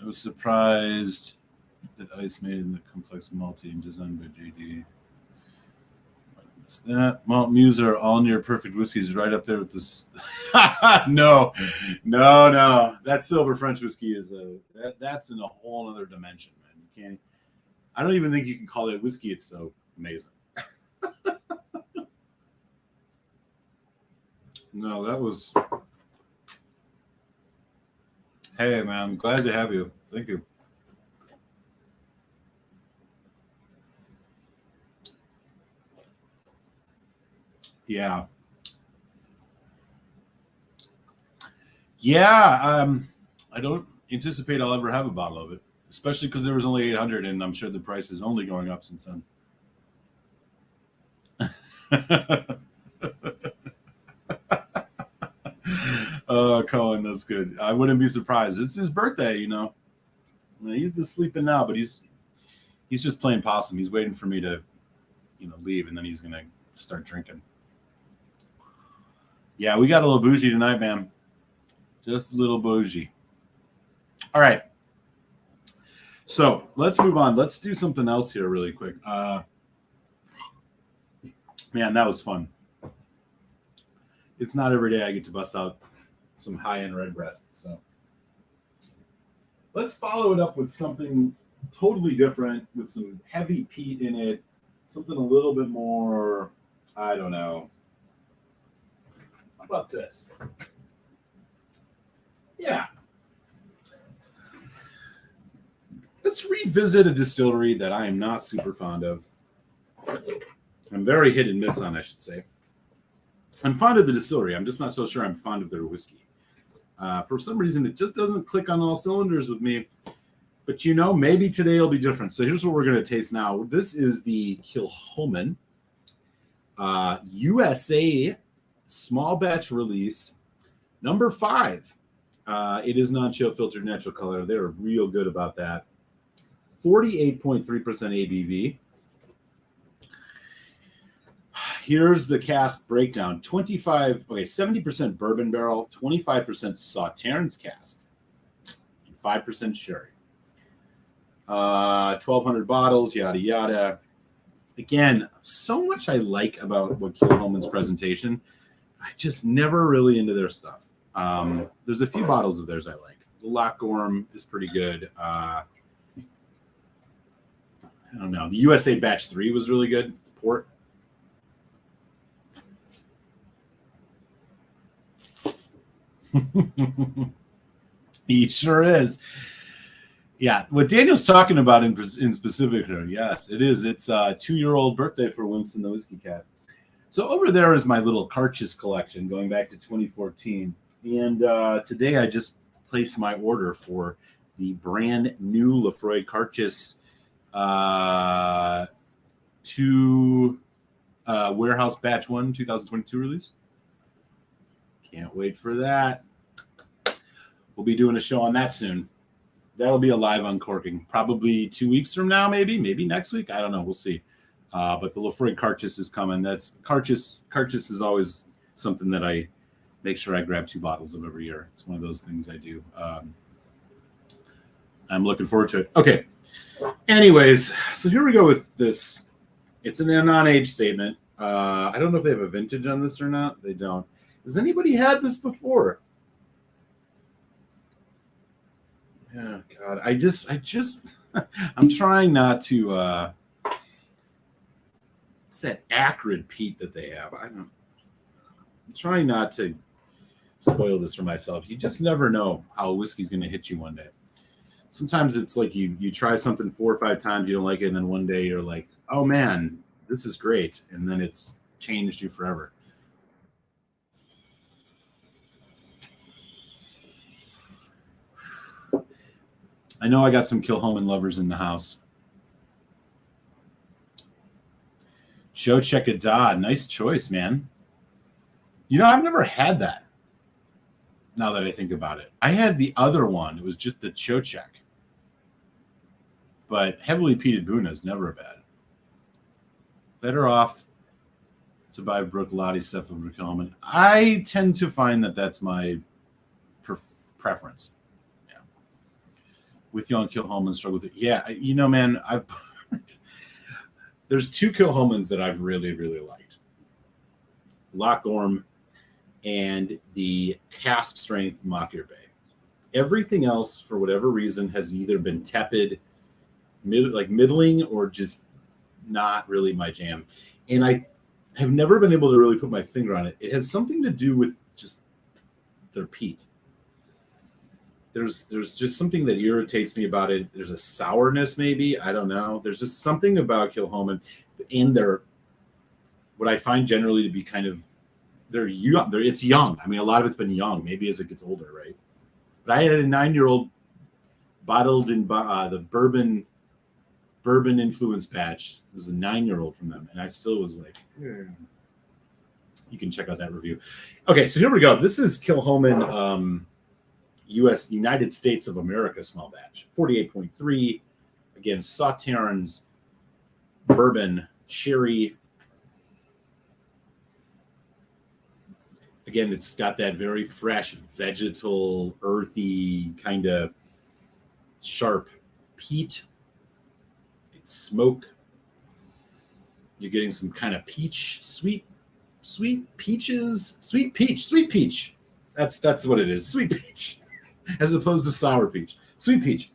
I was surprised that ice made in the complex malty and designed by JD. That Malt Muser, all near perfect whiskeys, right up there with this. No. That silver French whiskey is that's in a whole other dimension, man. You can't. I don't even think you can call it whiskey. It's so amazing. No, that was. Hey, man, I'm glad to have you. Thank you. Yeah. I don't anticipate I'll ever have a bottle of it, especially because there was only 800, and I'm sure the price is only going up since then. Oh, Cohen, that's good. I wouldn't be surprised. It's his birthday, you know. He's just sleeping now, but he's just playing possum. He's waiting for me to, leave, and then he's gonna start drinking. Yeah, we got a little bougie tonight, man. Just a little bougie. All right. So let's move on. Let's do something else here really quick. Man, that was fun. It's not every day I get to bust out some high-end Redbreast. So let's follow it up with something totally different with some heavy peat in it. Something a little bit more, I don't know. How about this? Yeah. Let's revisit a distillery that I am not super fond of. I'm very hit and miss on, I should say. I'm fond of the distillery. I'm just not so sure I'm fond of their whiskey. For some reason, it just doesn't click on all cylinders with me. But, maybe today will be different. So here's what we're going to taste now. This is the Kilchoman USA small batch release, number 5. It is non-chill filtered natural color. They're real good about that. 48.3% ABV. Here's the cask breakdown. 70% bourbon barrel, 25% Sauternes cask, and 5% sherry. 1,200 bottles, yada, yada. Again, so much I like about what Kilchoman's presentation. I just never really into their stuff. There's a few bottles of theirs I like. The Lochgorm is pretty good. I don't know. The USA Batch 3 was really good. The port. He sure is. Yeah, what Daniel's talking about in specific here, yes, it is. It's a 2-year-old birthday for Winston the Whiskey Cat. So over there is my little Carchis collection going back to 2014. And today I just placed my order for the brand new Lefroy Carchis Warehouse Batch 1 2022 release. Can't wait for that. We'll be doing a show on that soon. That'll be a live uncorking, probably 2 weeks from now, maybe next week. I don't know. We'll see. But the Lafroy Carchis is coming. That's Carchis is always something that I make sure I grab 2 bottles of every year. It's one of those things I do. I'm looking forward to it. Okay. Anyways, so here we go with this. It's a non-age statement. I don't know if they have a vintage on this or not. They don't. Has anybody had this before? Yeah, God. I just I'm trying not to it's that acrid peat that they have. I'm trying not to spoil this for myself. You just never know how a whiskey's gonna hit you one day. Sometimes it's like you try something 4 or 5 times, you don't like it, and then one day you're like, oh man, this is great, and then it's changed you forever. I know I got some Kilchoman lovers in the house. Joe Chekada, nice choice, man. You know, I've never had that. Now that I think about it, I had the other one. It was just the Chochek. But heavily peated Buna is never bad. Better off to buy Brook Lottie stuff over Kilchoman. I tend to find that that's my preference. Yeah. With you on Kilchoman, struggle with it. Yeah, you know, man, I've there's 2 Kilchomans that I've really, really liked. Loch Orm and the Cask Strength Mockyer Bay. Everything else, for whatever reason, has either been tepid, middling, or just not really my jam. And I have never been able to really put my finger on it. It has something to do with just their peat. There's just something that irritates me about it. There's a sourness, maybe. I don't know. There's just something about Kilchoman and their, what I find generally to be kind of, they're young. It's young. I mean, a lot of it's been young, maybe as it gets older, right? But I had a 9-year-old bottled in the bourbon influence batch. It was a 9-year-old from them, and I still was like, You can check out that review. Okay, so here we go. This is Kilchoman United States of America small batch, 48.3. Again, Sauternes, bourbon, sherry. Again, it's got that very fresh, vegetal, earthy, kind of sharp peat. It's smoke. You're getting some kind of peach, sweet peaches, sweet peach. That's what it is, sweet peach, as opposed to sour peach. Sweet peach.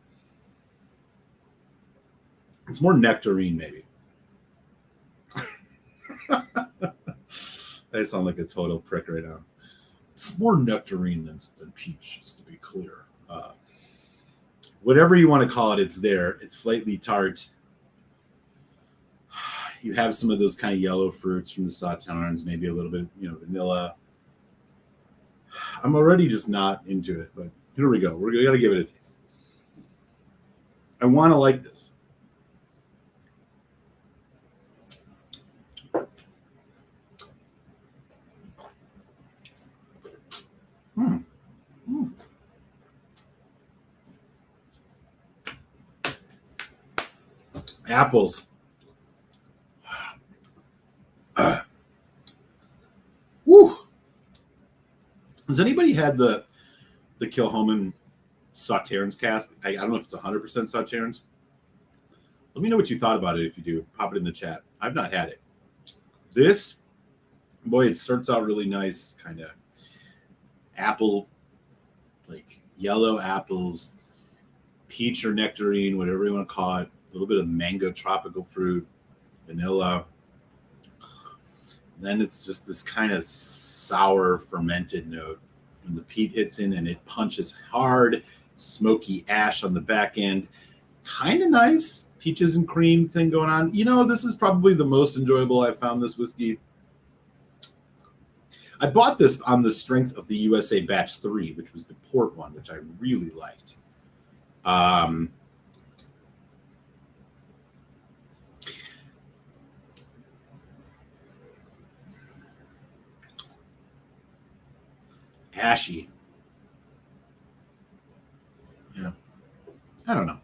It's more nectarine, maybe. I sound like a total prick right now. It's more nectarine than peach, just to be clear. Whatever you want to call it, it's there. It's slightly tart. You have some of those kind of yellow fruits from the Sauternes, maybe a little bit, vanilla. I'm already just not into it, but here we go. We got to give it a taste. I want to like this. Apples. Woo. Has anybody had the Kilchoman Sauternes cask? I don't know if it's 100% Sauternes. Let me know what you thought about it. If you do, pop it in the chat. I've not had it. This, boy, it starts out really nice, kind of apple, like yellow apples, peach or nectarine, whatever you want to call it. A little bit of mango tropical fruit, vanilla. Then it's just this kind of sour fermented note. When the peat hits in and it punches hard, smoky ash on the back end. Kind of nice peaches and cream thing going on. This is probably the most enjoyable I've found this whiskey. I bought this on the strength of the USA Batch 3, which was the port one, which I really liked. Ashy. Yeah. I don't know.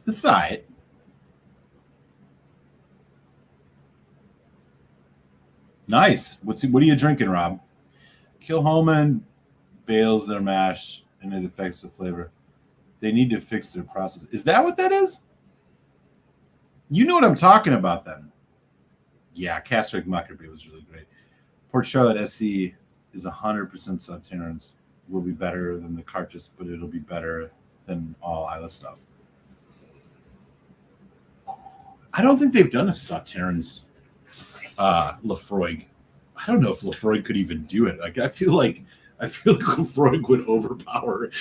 Aside. Nice. What are you drinking, Rob? Kilhoman bales their mash and it affects the flavor. They need to fix their process. Is that what that is? You know what I'm talking about then. Yeah, Cask Mockerbee was really great. Port Charlotte SC is 100% Sauternes. Will be better than the Cartridge, but it'll be better than all Isla stuff. I don't think they've done a Sauternes Lafroig. I don't know if Lafroig could even do it. Like I feel like Lafroig would overpower.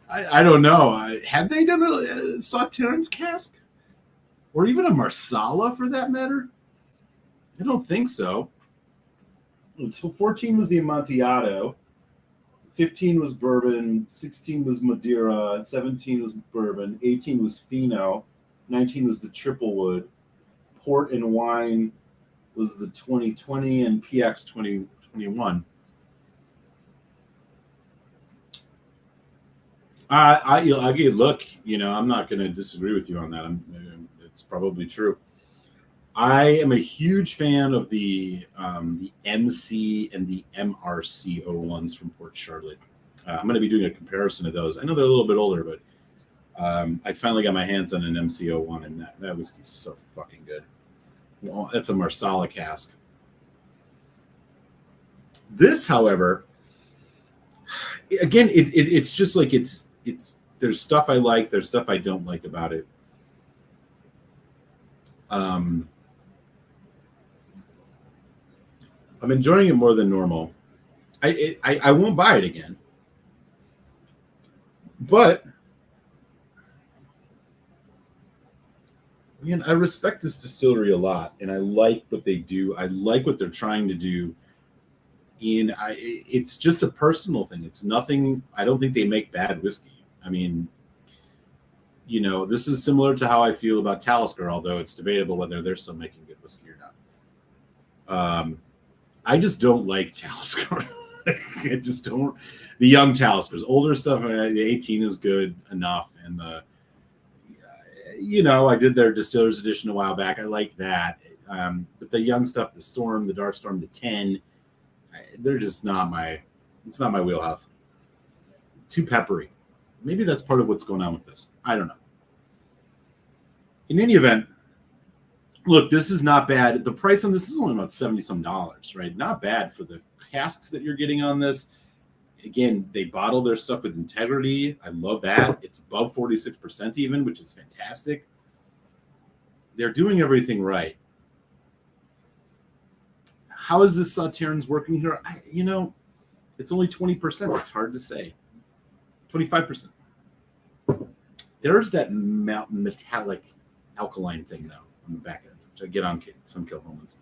I don't know. Have they done a Sauternes cask? Or even a Marsala for that matter? I don't think so. So 14 was the Amontillado. 15 was bourbon. 16 was Madeira. 17 was bourbon. 18 was Fino. 19 was the triple wood. Port and wine was the 2020 and PX 2021. Look, I'm not going to disagree with you on that. It's probably true. I am a huge fan of the MC and the MRC 01s from Port Charlotte. I'm going to be doing a comparison of those. I know they're a little bit older, but I finally got my hands on an MC 01, and that whiskey's so fucking good. Well, that's a Marsala cask. This, however, again, it's just like it's there's stuff I like, there's stuff I don't like about it. I'm enjoying it more than normal. I won't buy it again. But man, I respect this distillery a lot, and I like what they do. I like what they're trying to do. And it's just a personal thing. It's nothing. I don't think they make bad whiskey. I mean, this is similar to how I feel about Talisker, although it's debatable whether they're still making good whiskey or not. I just don't like Talisker. I just don't. The young Taliskers, older stuff. The 18 is good enough, and I did their Distillers Edition a while back. I like that, but the young stuff, the Storm, the Dark Storm, the 10, they're just not my. It's not my wheelhouse. Too peppery. Maybe that's part of what's going on with this. I don't know. In any event, look, this is not bad. The price on this is only about $70-some, right? Not bad for the casks that you're getting on this. Again, they bottle their stuff with integrity. I love that. It's above 46% even, which is fantastic. They're doing everything right. How is this Sauternes working here? It's only 20%. It's hard to say. 25%. There's that metallic alkaline thing, though, on the back end, which I get on some Kilhomans.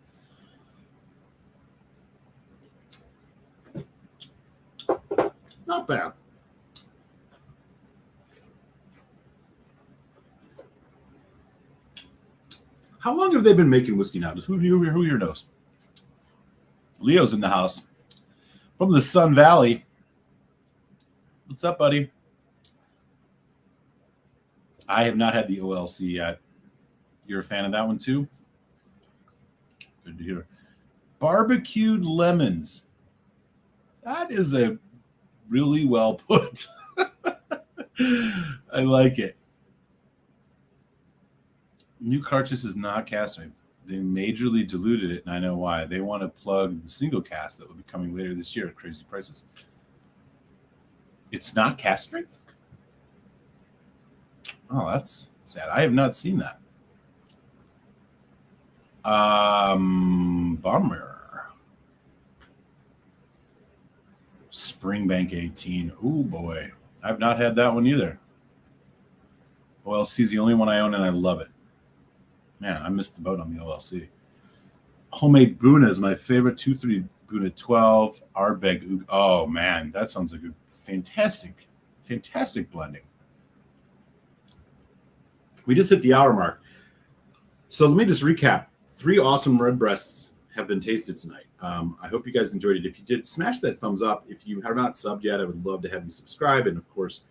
Not bad. How long have they been making whiskey now? Who here knows? Leo's in the house. From the Sun Valley. What's up, buddy? I have not had the OLC yet. You're a fan of that one, too? Good to hear. Barbecued lemons. That is a really well put. I like it. New Cartridge is not cask strength. They majorly diluted it, and I know why. They want to plug the single cask that will be coming later this year at crazy prices. It's not cask strength? Oh, that's sad. I have not seen that. Bummer. Springbank 18. Ooh, boy. I've not had that one either. OLC is the only one I own, and I love it. Man, I missed the boat on the OLC. Homemade Buna is my favorite. 2-3 Buna 12. Ardbeg. Oh, man. That sounds like a fantastic blending. We just hit the hour mark. So let me just recap. 3 awesome Redbreasts have been tasted tonight. I hope you guys enjoyed it. If you did, smash that thumbs up. If you have not subbed yet, I would love to have you subscribe. And, of course,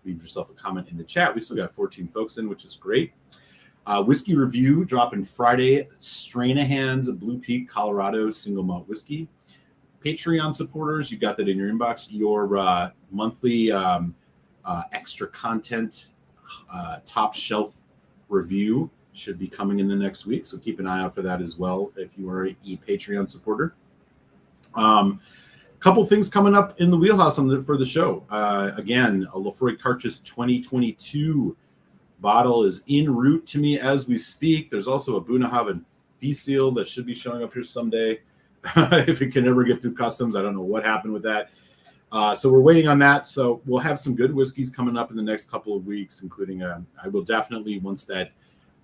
leave yourself a comment in the chat. We still got 14 folks in, which is great. Whiskey review dropping Friday. Stranahan's Blue Peak, Colorado single malt whiskey. Patreon supporters, you got that in your inbox. Your monthly extra content top shelf review should be coming in the next week. So keep an eye out for that as well if you are a Patreon supporter. Couple things coming up in the wheelhouse for the show. Again, a Lefroy Cartridge 2022 bottle is en route to me as we speak. There's also a Bunnahabhain fee seal that should be showing up here someday. If it can ever get through customs, I don't know what happened with that. So we're waiting on that. So we'll have some good whiskeys coming up in the next couple of weeks, including I will definitely, once that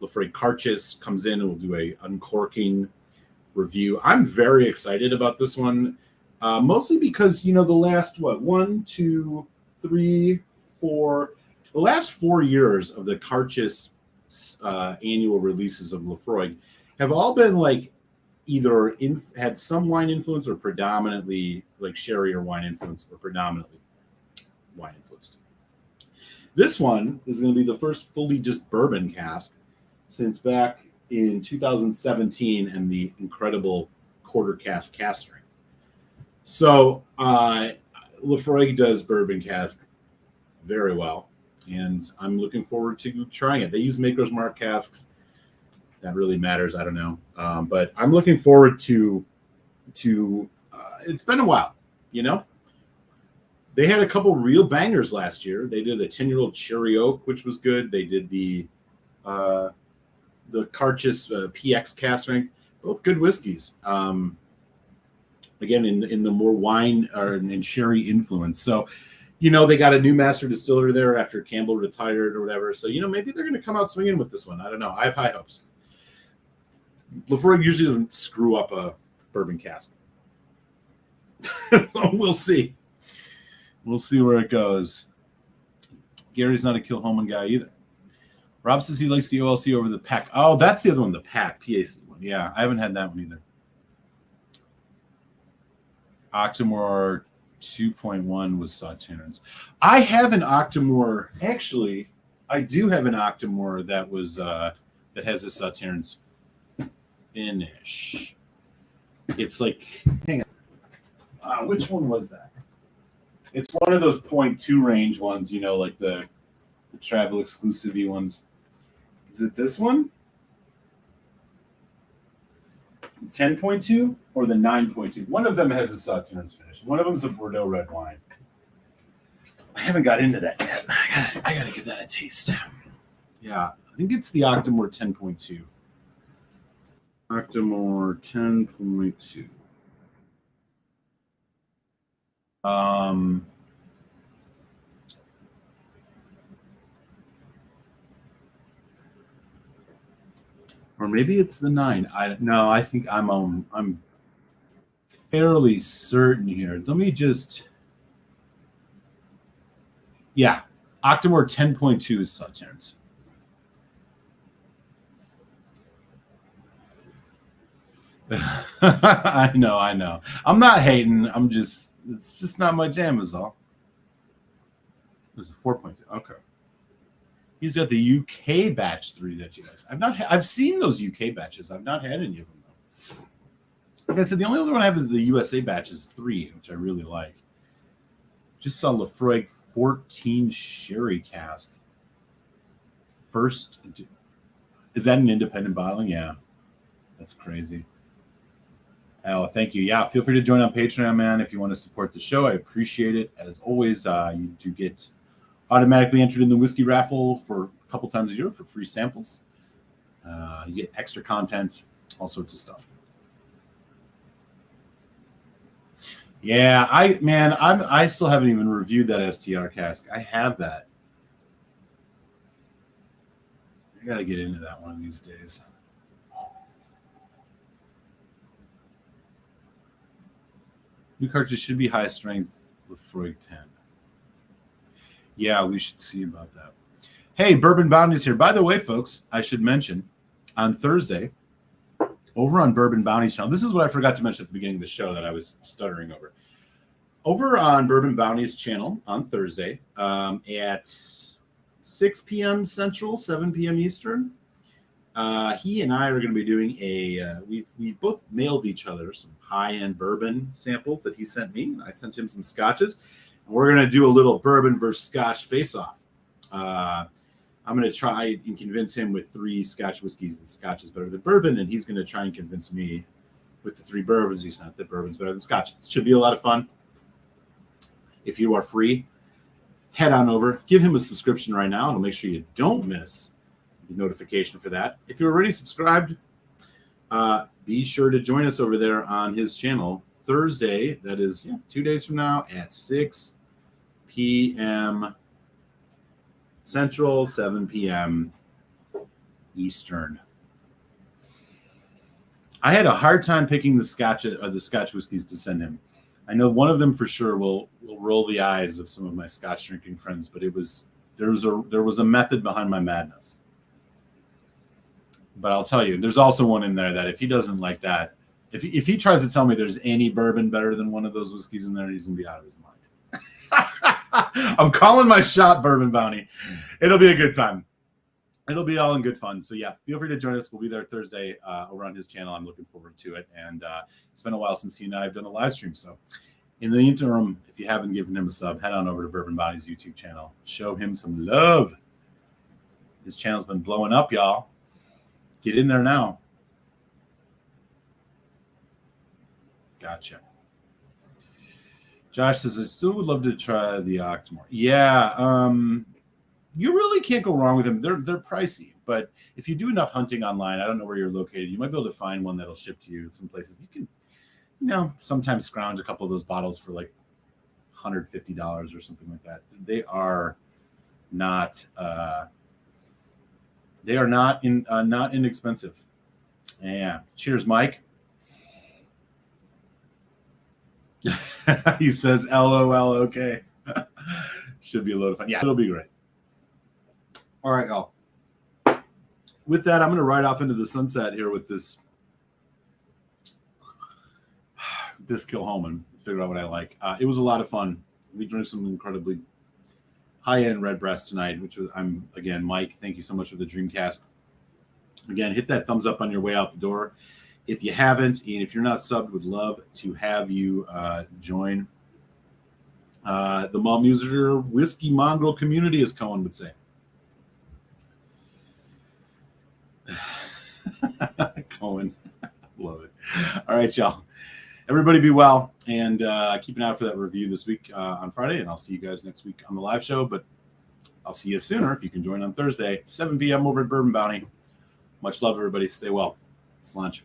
Lefroy Cartridge comes in, and we'll do a uncorking review. I'm very excited about this one, mostly because, the last, the last 4 years of the Cartridge annual releases of Lefroy have all been like either had some wine influence or predominantly like sherry or wine influence, or predominantly wine influenced. This one is going to be the first fully just bourbon cask since back in 2017 and the incredible quarter cask strength. So Lefroy does bourbon cask very well, and I'm looking forward to trying it. They use Maker's Mark casks. That really matters. I don't know. But I'm looking forward to it's been a while, They had a couple real bangers last year. They did a 10-year-old cherry oak, which was good. They did the Cartridge PX cast strength, both good whiskeys. Again, in the more wine and sherry influence. So, they got a new master distiller there after Campbell retired or whatever. So, maybe they're going to come out swinging with this one. I don't know. I have high hopes. Lefroy usually doesn't screw up a bourbon cask. So we'll see. We'll see where it goes. Gary's not a Kilhoman guy either. Rob says he likes the OLC over the PAC. Oh, that's the other one, the PAC one. Yeah, I haven't had that one either. Octomore 2.1 was Sauternes. I have an Octomore. Actually, I do have an Octomore that was that has a Sauternes finish. It's like, hang on. Which one was that? It's one of those 0.2 range ones, like the travel exclusive ones. Is it this one? 10.2 or the 9.2? One of them has a Sauternes finish. One of them is a Bordeaux red wine. I haven't got into that yet. I gotta give that a taste. Yeah, I think it's the Octomore 10.2. Octomore 10.2. Or maybe it's the 9. I think I'm fairly certain here. Let me just. Yeah, Octomore 10.2 is Sauternes. I know. I'm not hating. It's just not my jam is all. There's a 4.2. Okay. He's got the UK batch 3 that you guys. I've seen those UK batches. I've not had any of them though. Like I said, the only other one I have is the USA batch is 3, which I really like. Just saw Lefroy 14 sherry cask. First, is that an independent bottling? Yeah, that's crazy. Oh, thank you. Yeah, feel free to join on Patreon, man, if you want to support the show. I appreciate it. As always, you do get automatically entered in the whiskey raffle for a couple times a year for free samples. You get extra content, all sorts of stuff. Yeah, I still haven't even reviewed that STR cask. I have that. I gotta get into that one of these days. New cartridge should be high strength Lefroy 10. Yeah, we should see about that. Hey, Bourbon Bounty's here. By the way, folks, I should mention on Thursday, over on Bourbon Bounty's channel, this is what I forgot to mention at the beginning of the show that I was stuttering over. over on Bourbon Bounty's channel on Thursday at 6 p.m. Central, 7 p.m. Eastern. He and I are going to be doing we both mailed each other some high-end bourbon samples that he sent me. I sent him some scotches. And we're going to do a little bourbon versus scotch face-off. I'm going to try and convince him with 3 scotch whiskeys that scotch is better than bourbon, and he's going to try and convince me with the 3 bourbons he's not that bourbon's better than scotch. It should be a lot of fun. If you are free, head on over, give him a subscription right now, and I'll make sure you don't miss the notification for that. If you're already subscribed, be sure to join us over there on his channel Thursday. That is 2 days from now at 6 p.m. Central, 7 p.m. Eastern. I had a hard time picking the scotch whiskeys to send him. I know one of them for sure will roll the eyes of some of my scotch drinking friends, but there was a method behind my madness. But I'll tell you, there's also one in there that if he doesn't like that, if he tries to tell me there's any bourbon better than one of those whiskeys in there, he's gonna be out of his mind. I'm calling my shot, Bourbon Bounty. It'll be a good time. It'll be all in good fun. So yeah, feel free to join us. We'll be there Thursday over on his channel. I'm looking forward to it. And it's been a while since he and I have done a live stream. So in the interim, if you haven't given him a sub, head on over to Bourbon Bounty's YouTube channel. Show him some love. His channel's been blowing up, y'all. Get in there now. Gotcha. Josh says, I still would love to try the Octomore. Yeah, you really can't go wrong with them. They're pricey, but if you do enough hunting online, I don't know where you're located, you might be able to find one that'll ship to you some places. You can, sometimes scrounge a couple of those bottles for like $150 or something like that. They are not not inexpensive. Yeah. Cheers, Mike. He says, LOL, okay. Should be a load of fun. Yeah, it'll be great. All right, y'all. With that, I'm going to ride off into the sunset here with this Kilhoman. Figure out what I like. It was a lot of fun. We drank some incredibly high-end Redbreast tonight, again, Mike, thank you so much for the Dreamcast. Again, hit that thumbs up on your way out the door. If you haven't, and if you're not subbed, would love to have you join the Malt Muser Whiskey Mongrel community, as Cohen would say. Cohen, love it. All right, y'all. Everybody be well, and keep an eye out for that review this week on Friday, and I'll see you guys next week on the live show, but I'll see you sooner if you can join on Thursday, 7 p.m. over at Bourbon Bounty. Much love, everybody. Stay well. Slanch.